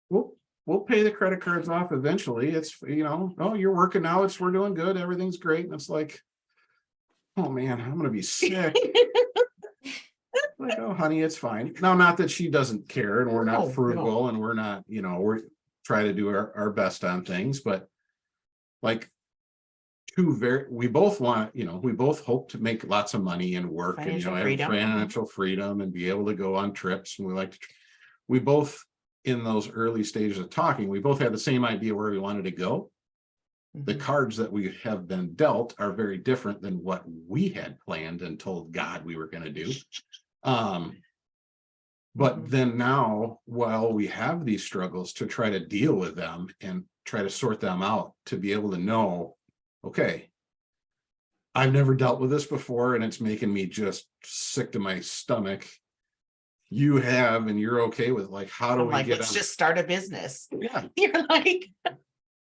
We'll pay the credit cards off eventually. It's, oh, you're working now. We're doing good. Everything's great. And it's like, oh man, I'm gonna be sick. Like, oh honey, it's fine. No, not that she doesn't care and we're not frugal and we're not, we're try to do our best on things, but like we both want, we both hope to make lots of money and work Financial and, freedom. have financial freedom and be able to go on trips. And we both in those early stages of talking, we both had the same idea where we wanted to go. The cards that we have been dealt are very different than what we had planned and told God we were going to do. But then now, while we have these struggles, to try to deal with them and try to sort them out, to be able to know, okay, I've never dealt with this before and it's making me just sick to my stomach. You have, and you're okay with, like, how do we get let's just start a business. Yeah. You're like,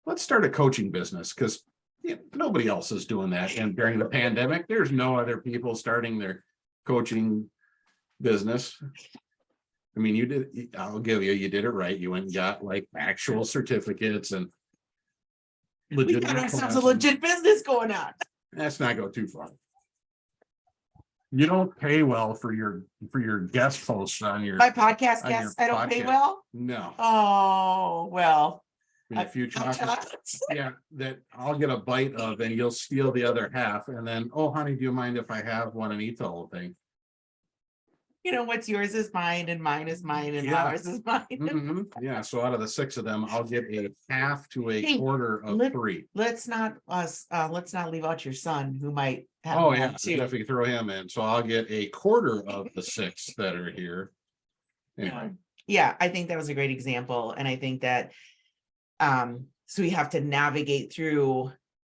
let's start a coaching business, because nobody else is doing that. And during the pandemic, there's no other people starting their coaching business. I mean, I'll give you did it right. You went and got like actual certificates and we got ourselves a legit business going on. Let's not go too far. You don't pay well for your guest posts on your my podcast guests. I don't pay well. No. Oh well. A few chocolates. Yeah, that I'll get a bite of, and you'll steal the other half, and then, oh honey, do you mind if I have one and eat the whole thing? What's yours is mine and mine is mine and Yeah. ours is mine. Yeah, so out of the 6 of them, I'll get a half to a Hey, quarter of let- 3. Let's not leave out your son who might have Oh, one yeah, too. if we throw him in, so I'll get a quarter of the 6 that are here. Anyway, Yeah, I think that was a great example. And I think that so we have to navigate through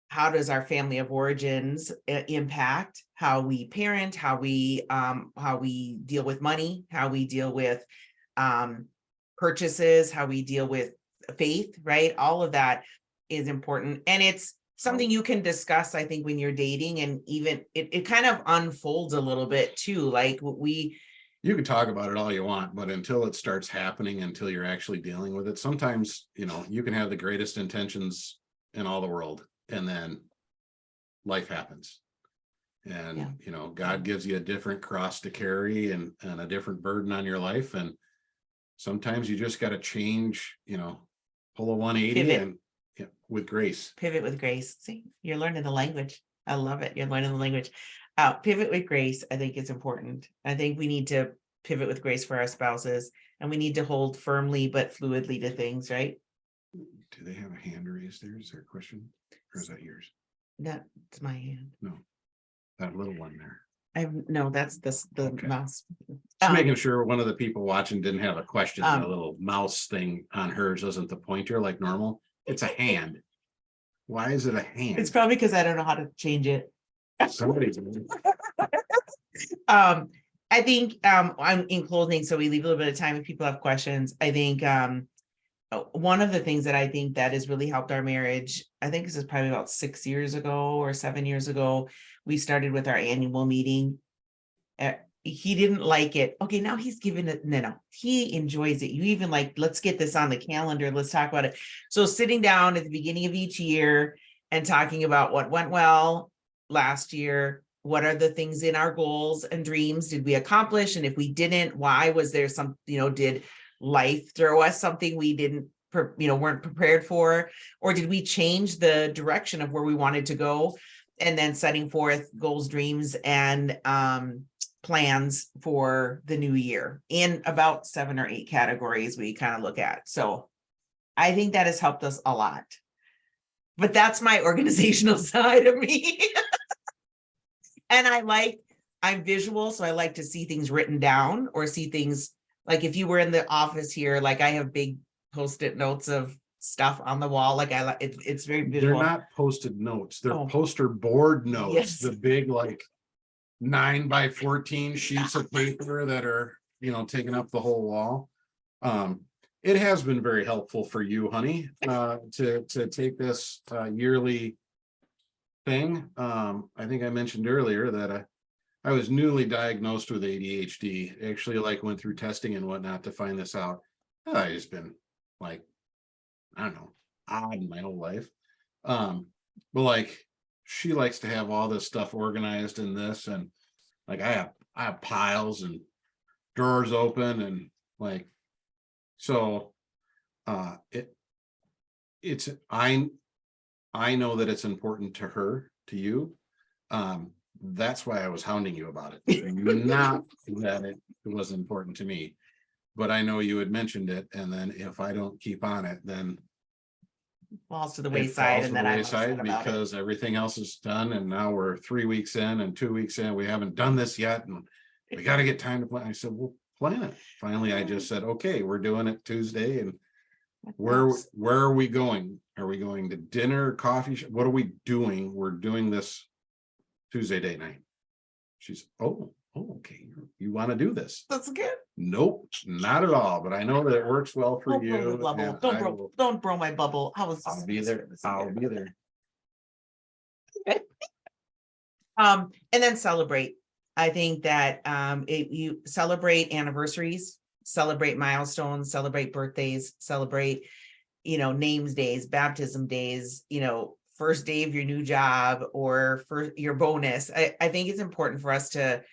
how does our family of origins impact how we parent, how we deal with money, how we deal with purchases, how we deal with faith, right? All of that is important. And it's something you can discuss, I think, when you're dating, and even it kind of unfolds a little bit too. Like you can talk about it all you want, but until it starts happening, until you're actually dealing with it, sometimes, you can have the greatest intentions in all the world, and then life happens. And, God gives you a different cross to carry and a different burden on your life. And sometimes you just got to change, pull a 180 Pivot. and with grace. Pivot with grace. See, you're learning the language. I love it. You're learning the language. Pivot with grace, I think, is important. I think we need to pivot with grace for our spouses, and we need to hold firmly but fluidly to things, right? Do they have a hand raised there? Is there a question? Or is that yours? That's my hand. No, that little one there. No, that's the Okay. mouse. Just making sure one of the people watching didn't have a question. The Um, little mouse thing on hers isn't the pointer like normal. It's a hand. Why is it a hand? It's probably because I don't know how to change it. Somebody's. I think I'm in closing, so we leave a little bit of time if people have questions. I think one of the things that I think that has really helped our marriage, I think this is probably about 6 years ago or 7 years ago, we started with our annual meeting. He didn't like it. Okay, now he's giving it. No, he enjoys it. You even like, let's get this on the calendar. Let's talk about it. So sitting down at the beginning of each year and talking about what went well last year. What are the things in our goals and dreams did we accomplish? And if we didn't, why? Was there some, did life throw us something we didn't, weren't prepared for? Or did we change the direction of where we wanted to go? And then setting forth goals, dreams, and plans for the new year in about 7 or 8 categories we kind of look at. So I think that has helped us a lot. But that's my organizational side of me. And I'm visual, so I like to see things written down or see things like if you were in the office here, like I have big Post-it notes of stuff on the wall. Like it's very visual. They're not posted notes. They're poster board notes. Yes. The big 9x14 sheets of paper that are, taking up the whole wall. It has been very helpful for you, honey, to take this yearly thing. I think I mentioned earlier that I was newly diagnosed with ADHD. Actually, went through testing and whatnot to find this out. I just been I don't know, odd in my whole life. But she likes to have all this stuff organized in this, and I have piles and drawers open, and so it's I know that it's important to her, to you. That's why I was hounding you about it. Not that it was important to me, but I know you had mentioned it, and then if I don't keep on it, then falls to the wayside, and then I'm upset about it. Because everything else is done, and now we're 3 weeks in and 2 weeks in, we haven't done this yet, and we got to get time to plan. I said, well, plan it. Finally, I just said, okay, we're doing it Tuesday, and where are we going? Are we going to dinner, coffee? What are we doing? We're doing this Tuesday date night. She's, okay, you want to do this? That's good. Nope, not at all. But I know that it works well for you. Don't blow my bubble. I'll be there. I'll be there. And then celebrate. I think that you celebrate anniversaries, celebrate milestones, celebrate birthdays, celebrate, names days, baptism days, first day of your new job or for your bonus. I think it's important for us to,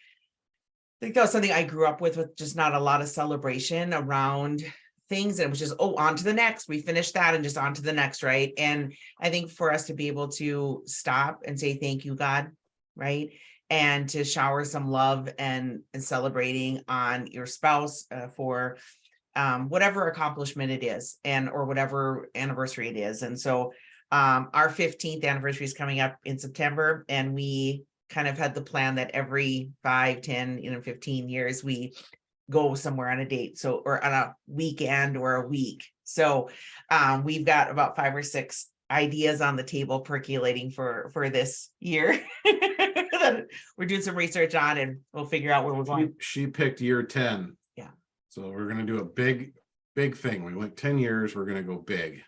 I think that was something I grew up with just not a lot of celebration around things. And it was just, on to the next, we finished that and just on to the next. Right. And I think for us to be able to stop and say, thank you, God. Right. and to shower some love and celebrating on your spouse for whatever accomplishment it is, and or whatever anniversary it is. And so our 15th anniversary is coming up in September, and we kind of had the plan that every 5, 10, 15 years we go somewhere on a date, so, or on a weekend or a week. So we've got about 5 or 6 ideas on the table percolating for this year that we're doing some research on, and we'll figure out where we're going. She picked year 10. Yeah. So we're gonna do a big thing. We went 10 years, we're gonna go big.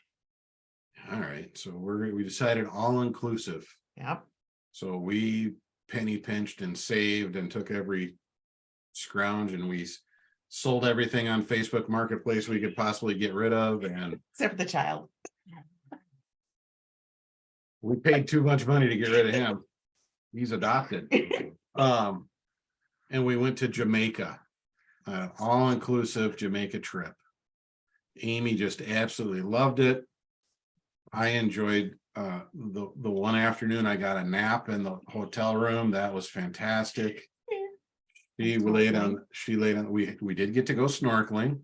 All right, so we decided all inclusive. Yep. So we penny pinched and saved and took every scrounge, and we sold everything on Facebook Marketplace we could possibly get rid of, and Except for the child. we paid too much money to get rid of him. He's adopted. And we went to Jamaica, all-inclusive Jamaica trip. Amy just absolutely loved it. I enjoyed the one afternoon I got a nap in the hotel room. That was fantastic. She laid on, we did get to go snorkeling.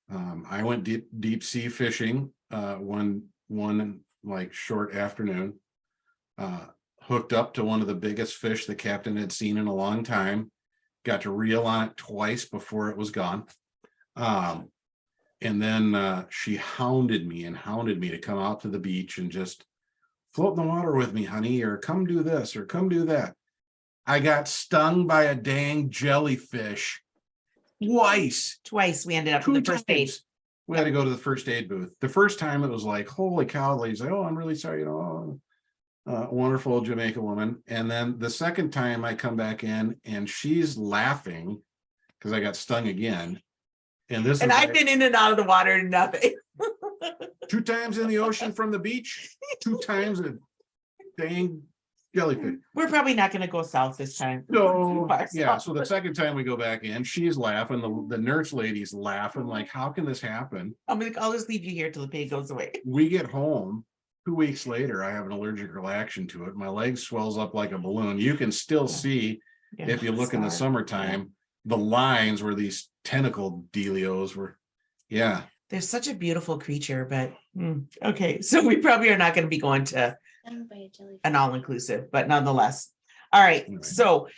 I went deep sea fishing one like short afternoon. Hooked up to one of the biggest fish the captain had seen in a long time. Got to reel on it twice before it was gone. And then she hounded me to come out to the beach and just float in the water with me, honey, or come do this or come do that. I got stung by a dang jellyfish twice. We ended up in the first aid. We had to go to the first aid booth. The first time it was like, holy cow, the lady's like, oh, I'm really sorry, wonderful Jamaican woman. And then the second time I come back in and she's laughing because I got stung again. And I've been in and out of the water and nothing. 2 times in the ocean from the beach, 2 times a dang jellyfish. We're probably not going to go south this time. So yeah, so the second time we go back in, she's laughing. The nurse lady's laughing, like, how can this happen? I'll just leave you here till the pain goes away. We get home 2 weeks later, I have an allergic reaction to it. My leg swells up like a balloon. You can still see, if you look in the summertime, the lines where these tentacle dealios were. Yeah. They're such a beautiful creature, but okay. So we probably are not going to be going to an all-inclusive, but nonetheless. All right. So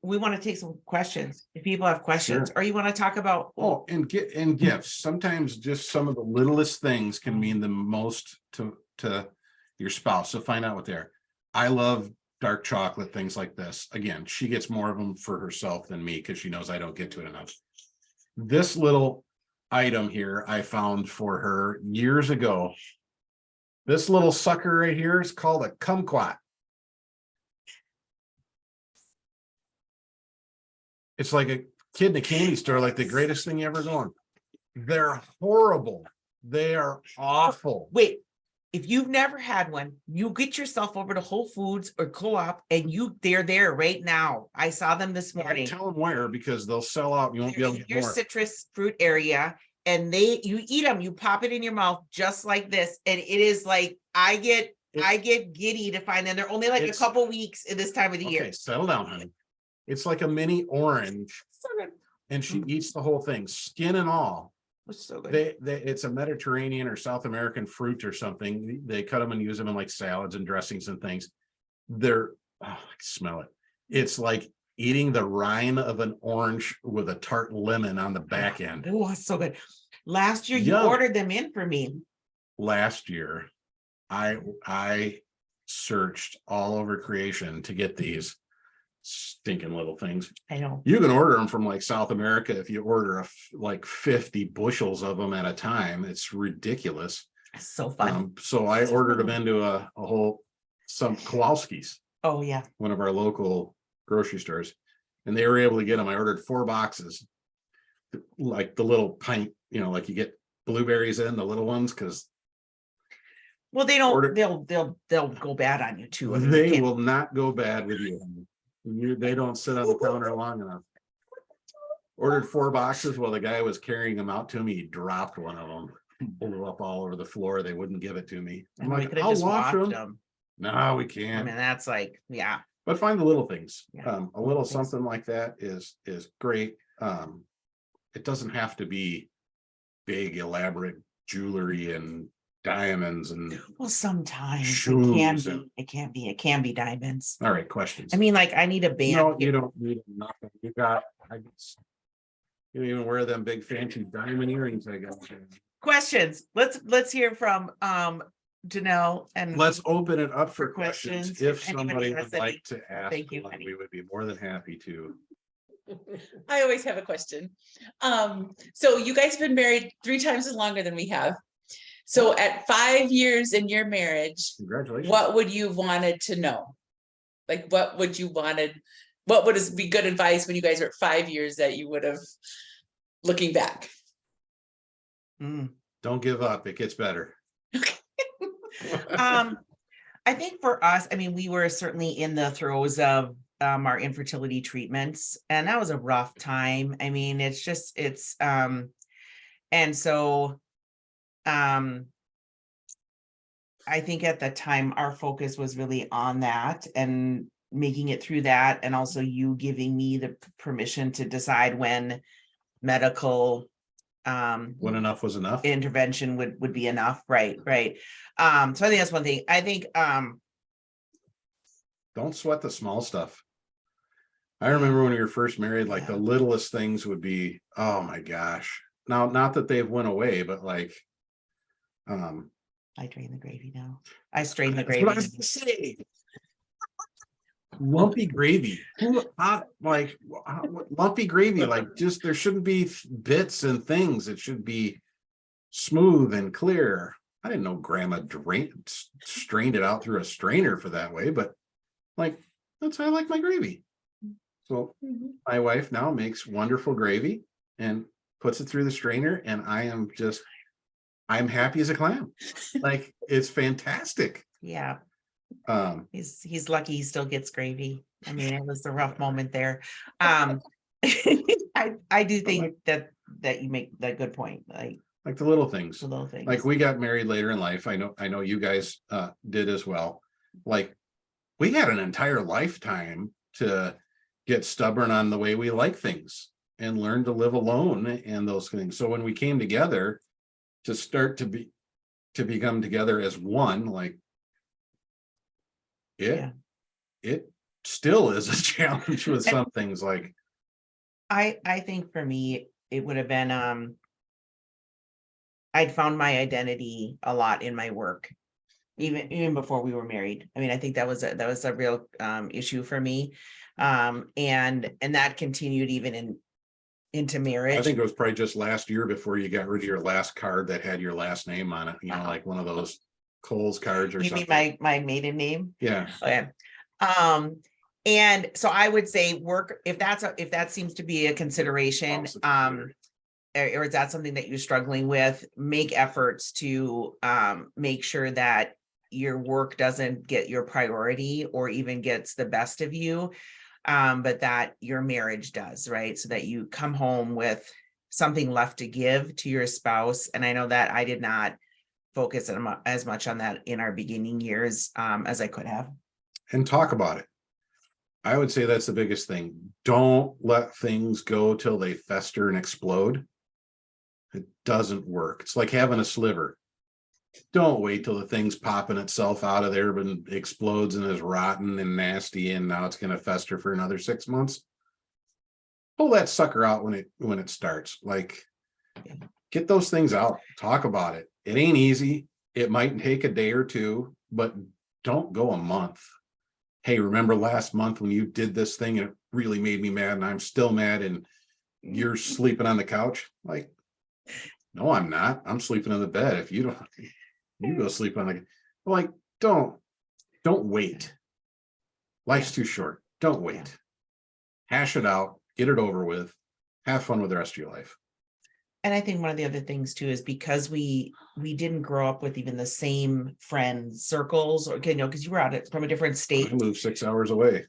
we want to take some questions. If people have questions, or you want to talk about and gifts. Sometimes just some of the littlest things can mean the most to your spouse. So find out what they are. I love dark chocolate, things like this. Again, she gets more of them for herself than me because she knows I don't get to it enough. This little item here I found for her years ago. This little sucker right here is called a kumquat. It's like a kid in a candy store, like the greatest thing ever going. They're horrible. They are awful. Wait, if you've never had one, you get yourself over to Whole Foods or Co-op, and they're there right now. I saw them this morning. Tell them where, because they'll sell out. You won't be able to get your more. Citrus fruit area, and you eat them. You pop it in your mouth just like this, and it is like I get giddy to find them. They're only like a couple weeks in this time of the year. Settle down, honey. It's like a mini orange, and she eats the whole thing, skin and all. It's so good. It's a Mediterranean or South American fruit or something. They cut them and use them in like salads and dressings and things. I can smell it. It's like eating the rind of an orange with a tart lemon on the back end. Oh, it's so good. Last year you ordered them in for me. Last year, I searched all over creation to get these stinking little things. I know. You can order them from like South America if you order like 50 bushels of them at a time. It's ridiculous. It's so fun. So I ordered them into some Kowalski's. Oh yeah. One of our local grocery stores, and they were able to get them. I ordered 4 boxes, like the little pint, like you get blueberries in the little ones, because well, they don't. They'll go bad on you too. They will not go bad with you. They don't sit on the counter long enough. Ordered 4 boxes. While the guy was carrying them out to me, he dropped one of them, blew up all over the floor. They wouldn't give it to me. I'm like, I'll wash them. No, we can't. I mean, that's like, yeah. But find the little things. Yeah, A little things. something like that is great. It doesn't have to be big, elaborate jewelry and diamonds and Well, sometimes shoes. And it can be diamonds. all right, questions. I mean, like I need a band. No, you don't need nothing. You got, I guess, you don't even wear them big fancy diamond earrings, I guess. Questions. Let's hear from Janelle and Let's open it up for For questions. questions. If If anybody somebody has would any. like to ask Thank you, one, honey. we would be more than happy to. I always have a question. So you guys have been married 3 times as longer than we have. So at 5 years in your marriage, Congratulations. what would you have wanted to know? Like, what would be good advice when you guys were at 5 years that you would have, looking back? Don't give up. It gets better. I think for us, I mean, we were certainly in the throes of our infertility treatments, and that was a rough time. I mean, and so I think at the time our focus was really on that and making it through that, and also you giving me the permission to decide when medical When enough was enough. intervention would be enough. Right. So I think that's one thing. I think Don't sweat the small stuff. I remember when we were first married, like the littlest things would be, oh my gosh. Now, not that they've went away, but like, I drain the gravy now. I strain the that's gravy. what I was gonna say. Lumpy gravy. Lumpy gravy, like just there shouldn't be bits and things. It should be smooth and clear. I didn't know grandma strained it out through a strainer for that way, but like that's how I like my gravy. So my wife now makes wonderful gravy and puts it through the strainer, and I'm happy as a clam. Like it's fantastic. Yeah. He's lucky he still gets gravy. I mean, it was a rough moment there. I do think that you make that good point. Like the little things. The little things. Like we got married later in life. I know you guys did as well. Like we had an entire lifetime to get stubborn on the way we like things and learn to live alone and those things. So when we came together to start to become together as one, like it still is a challenge with some things. Like I think for me it would have been I'd found my identity a lot in my work, even before we were married. I mean, I think that was a real issue for me, and that continued even into marriage. I think it was probably just last year before you got rid of your last card that had your last name on it. You know, like one of those Kohl's cards or you something. mean my maiden name? Yeah. Okay. And so I would say work, if that seems to be a consideration, or is that something that you're struggling with, make efforts to make sure that your work doesn't get your priority or even gets the best of you, but that your marriage does, right? So that you come home with something left to give to your spouse. And I know that I did not focus as much on that in our beginning years as I could have. And talk about it. I would say that's the biggest thing. Don't let things go till they fester and explode. It doesn't work. It's like having a sliver. Don't wait till the thing's popping itself out of there and explodes and is rotten and nasty, and now it's going to fester for another 6 months. Pull that sucker out when it starts. Like, get those things out. Talk about it. It ain't easy. It might take a day or two, but don't go a month. Hey, remember last month when you did this thing and it really made me mad and I'm still mad and you're sleeping on the couch? Like, no, I'm not. I'm sleeping in the bed. If you don't, you go sleep on the, like, don't wait. Life's too short. Don't wait. Hash it out, get it over with, have fun with the rest of your life. And I think one of the other things too is because we didn't grow up with even the same friend circles, or because you were out from a different state. I moved 6 hours away.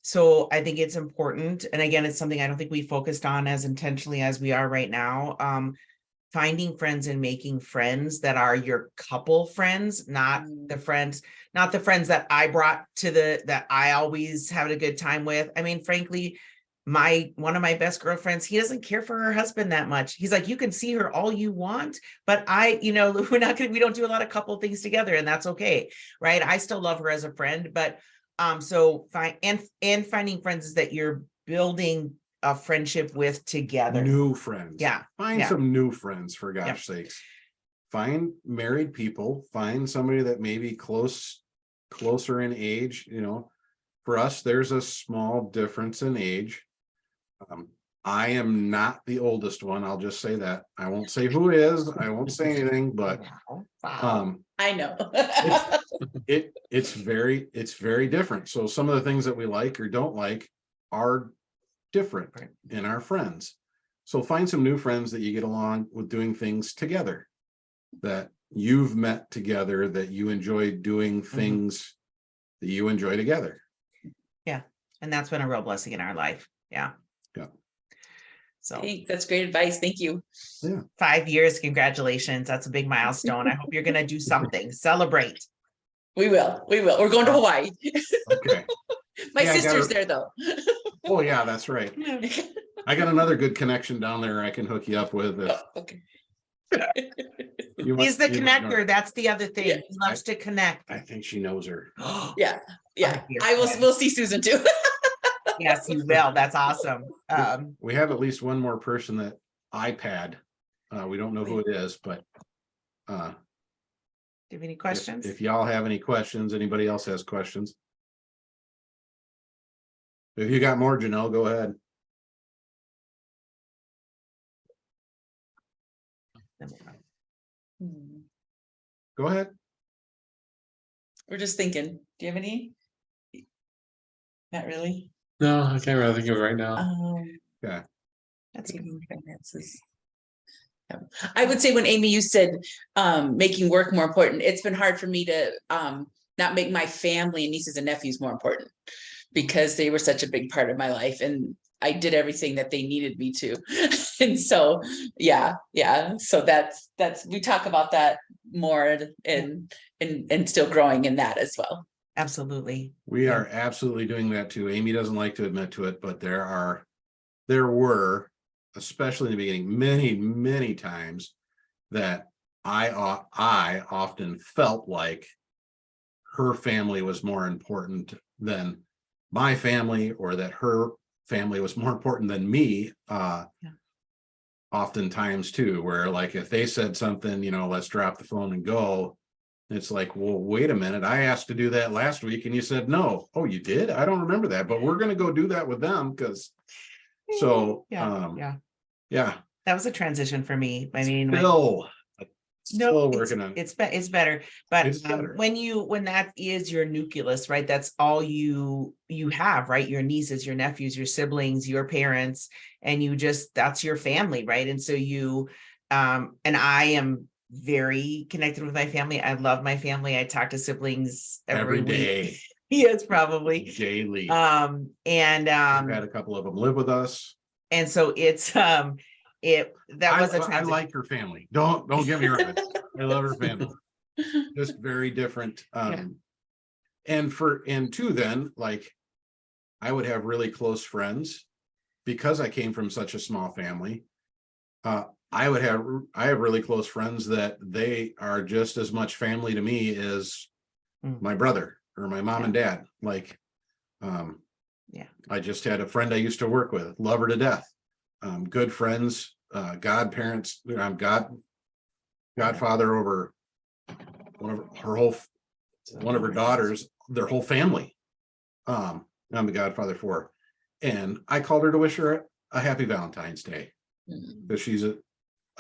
So I think it's important, and again, it's something I don't think we focused on as intentionally as we are right now. finding friends and making friends that are your couple friends, not the friends that I brought to that I always have a good time with. I mean, frankly, one of my best girlfriends, he doesn't care for her husband that much. He's like, you can see her all you want, but we don't do a lot of couple things together, and that's okay. Right. I still love her as a friend, but so finding friends that you're building a friendship with together. New friends. Yeah. Find some new friends, for gosh sakes. Find married people, find somebody that may be closer in age. For us, there's a small difference in age. I am not the oldest one. I'll just say that. I won't say who is. I won't say anything, but I know. it's very different. So some of the things that we like or don't like are different in our friends. So find some new friends that you get along with doing things together, that you've met together, that you enjoy doing things that you enjoy together. Yeah. And that's been a real blessing in our life. Yeah. So that's great advice. Thank you. Yeah. 5 years. Congratulations. That's a big milestone. I hope you're going to do something. Celebrate. We will. We're going to Hawaii. Okay. My sister's there though. Oh yeah, that's right. I got another good connection down there I can hook you up with. Okay. He's the connector. That's the other thing. He loves to connect. I think she knows her. Yeah. We'll see Susan too. Yes, you will. That's awesome. We have at least one more person that iPad. We don't know who it is, but do you have any questions? If y'all have any questions, anybody else has questions. If you got more, Janelle, go ahead. Go ahead. We're just thinking. Do you have any? Not really. No, I can't really think of it right now. Yeah. That's finances. I would say when Amy, you said making work more important, it's been hard for me to not make my family and nieces and nephews more important, because they were such a big part of my life and I did everything that they needed me to. And so, yeah. So that's, we talk about that more and still growing in that as well. Absolutely. We are absolutely doing that too. Amy doesn't like to admit to it, but there were, especially in the beginning, many times that I often felt like her family was more important than my family, or that her family was more important than me. Oftentimes too, where like if they said something, let's drop the phone and go. It's like, well, wait a minute. I asked to do that last week and you said no. Oh, you did? I don't remember that, but we're going to go do that with them because. So yeah. That was a transition for me. I mean, still working on it's better, but it's better. When that is your nucleus, right? That's all you have, right? Your nieces, your nephews, your siblings, your parents, and that's your family, right? And so and I am very connected with my family. I love my family. I talk to siblings every day. Week. Yes, probably daily. And we've had a couple of them live with us, and so it's I like her family. Don't get me wrong. I love her family. Just very different. And two, then, like, I would have really close friends because I came from such a small family. I have really close friends that they are just as much family to me as my brother or my mom and dad. Like, I just had a friend I used to work with, love her to death. Good friends, godparents. I'm godfather over one of her daughters, their whole family. I'm the godfather for her. And I called her to wish her a happy Valentine's Day, because she's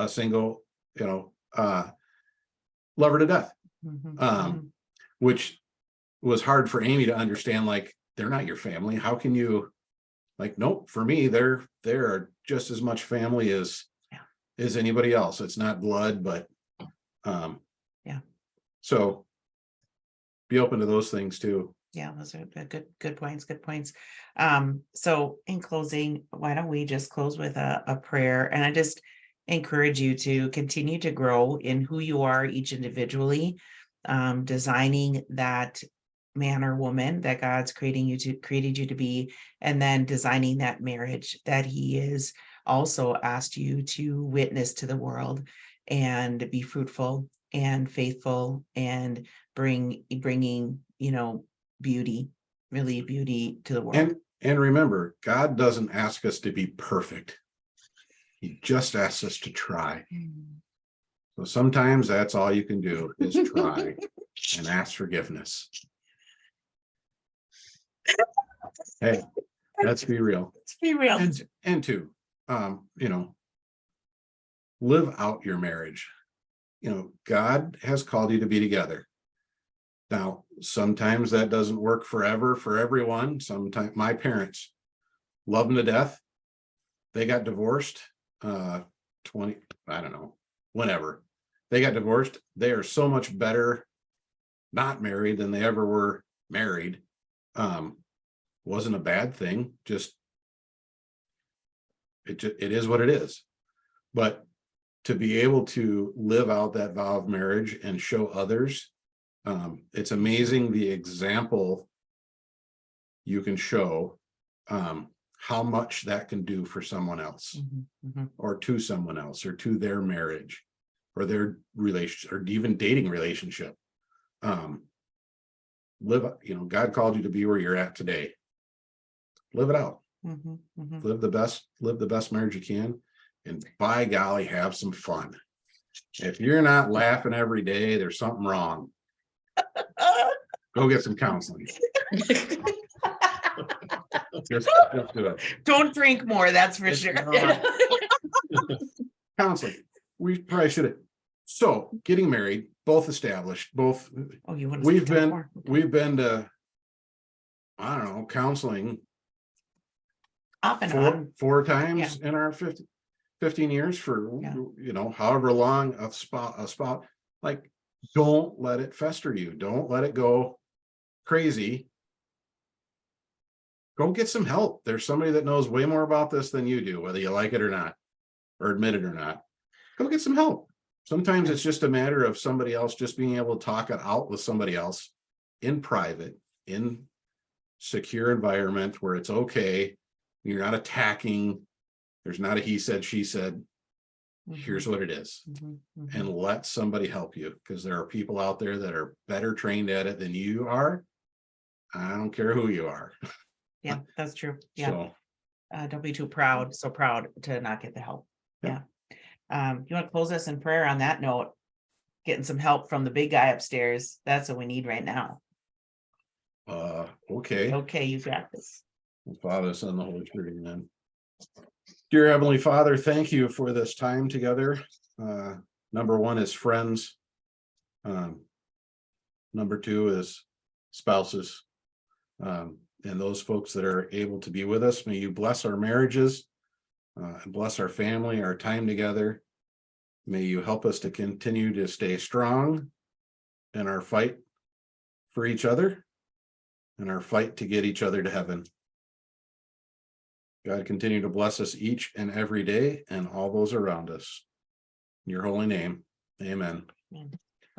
a single, love her to death. Which was hard for Amy to understand. Like, they're not your family. How can you? Like, nope, for me, they're just as much family as anybody else. It's not blood, but so be open to those things too. Yeah, those are good points. So in closing, why don't we just close with a prayer? And encourage you to continue to grow in who you are each individually, designing that man or woman that God's created you to be, and then designing that marriage that He is also asked you to witness to the world and be fruitful and faithful and bringing, beauty, really beauty to the world. And remember, God doesn't ask us to be perfect. He just asks us to try. So sometimes that's all you can do is try and ask forgiveness. Hey, let's be real. Let's be real. And to, live out your marriage. God has called you to be together. Now, sometimes that doesn't work forever for everyone. Sometimes my parents love them to death. They got divorced, 20, I don't know, whenever. They got divorced. They are so much better not married than they ever were married. Wasn't a bad thing. Just it is what it is. But to be able to live out that vow of marriage and show others, it's amazing the example you can show, how much that can do for someone else, or to someone else, or to their marriage, or their relationship, or even dating relationship. God called you to be where you're at today. Live it out. Live the best marriage you can, and by golly, have some fun. If you're not laughing every day, there's something wrong. Go get some counseling. Just do it. Don't drink more, that's for sure. Counseling. We probably should have. So getting married, both established, both. Oh, you want to We've been to, I don't know, counseling off and on. four times in our 15 years for, however long a spot, like, don't let it fester you. Don't let it go crazy. Go get some help. There's somebody that knows way more about this than you do, whether you like it or not, or admit it or not. Go get some help. Sometimes it's just a matter of somebody else just being able to talk it out with somebody else in private, in secure environment where it's okay. You're not attacking. There's not a he said, she said. Here's what it is. And let somebody help you, because there are people out there that are better trained at it than you are. I don't care who you are. Yeah, that's true. Yeah. So, Don't be too proud, so proud to not get the help. Yeah. You want to close us in prayer on that note? Getting some help from the big guy upstairs. That's what we need right now. okay. Okay, you got this. Father, Son, and the Holy Spirit, amen. Dear Heavenly Father, thank you for this time together. Number one is friends. Number two is spouses. And those folks that are able to be with us, may you bless our marriages, and bless our family, our time together. May you help us to continue to stay strong in our fight for each other and our fight to get each other to heaven. God, continue to bless us each and every day and all those around us. In your holy name, amen.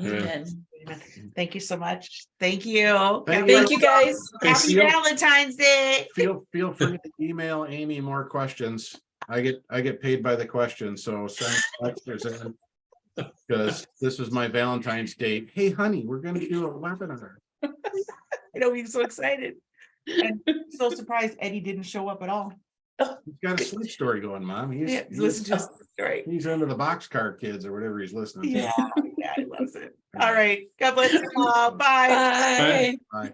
Amen. Thank you so much. Thank you. Thank you, guys. Happy Valentine's Day. Feel free to email Amy more questions. I get paid by the question, so send letters in, because this is my Valentine's date. Hey, honey, we're going to do a webinar. We're so excited and so surprised Eddie didn't show up at all. He's got a sleep story going, Mom. He's Listen to his story. He's into the Boxcar Kids or whatever he's listening to. Yeah, he loves it. All right. God bless you all. Bye. Bye. Bye.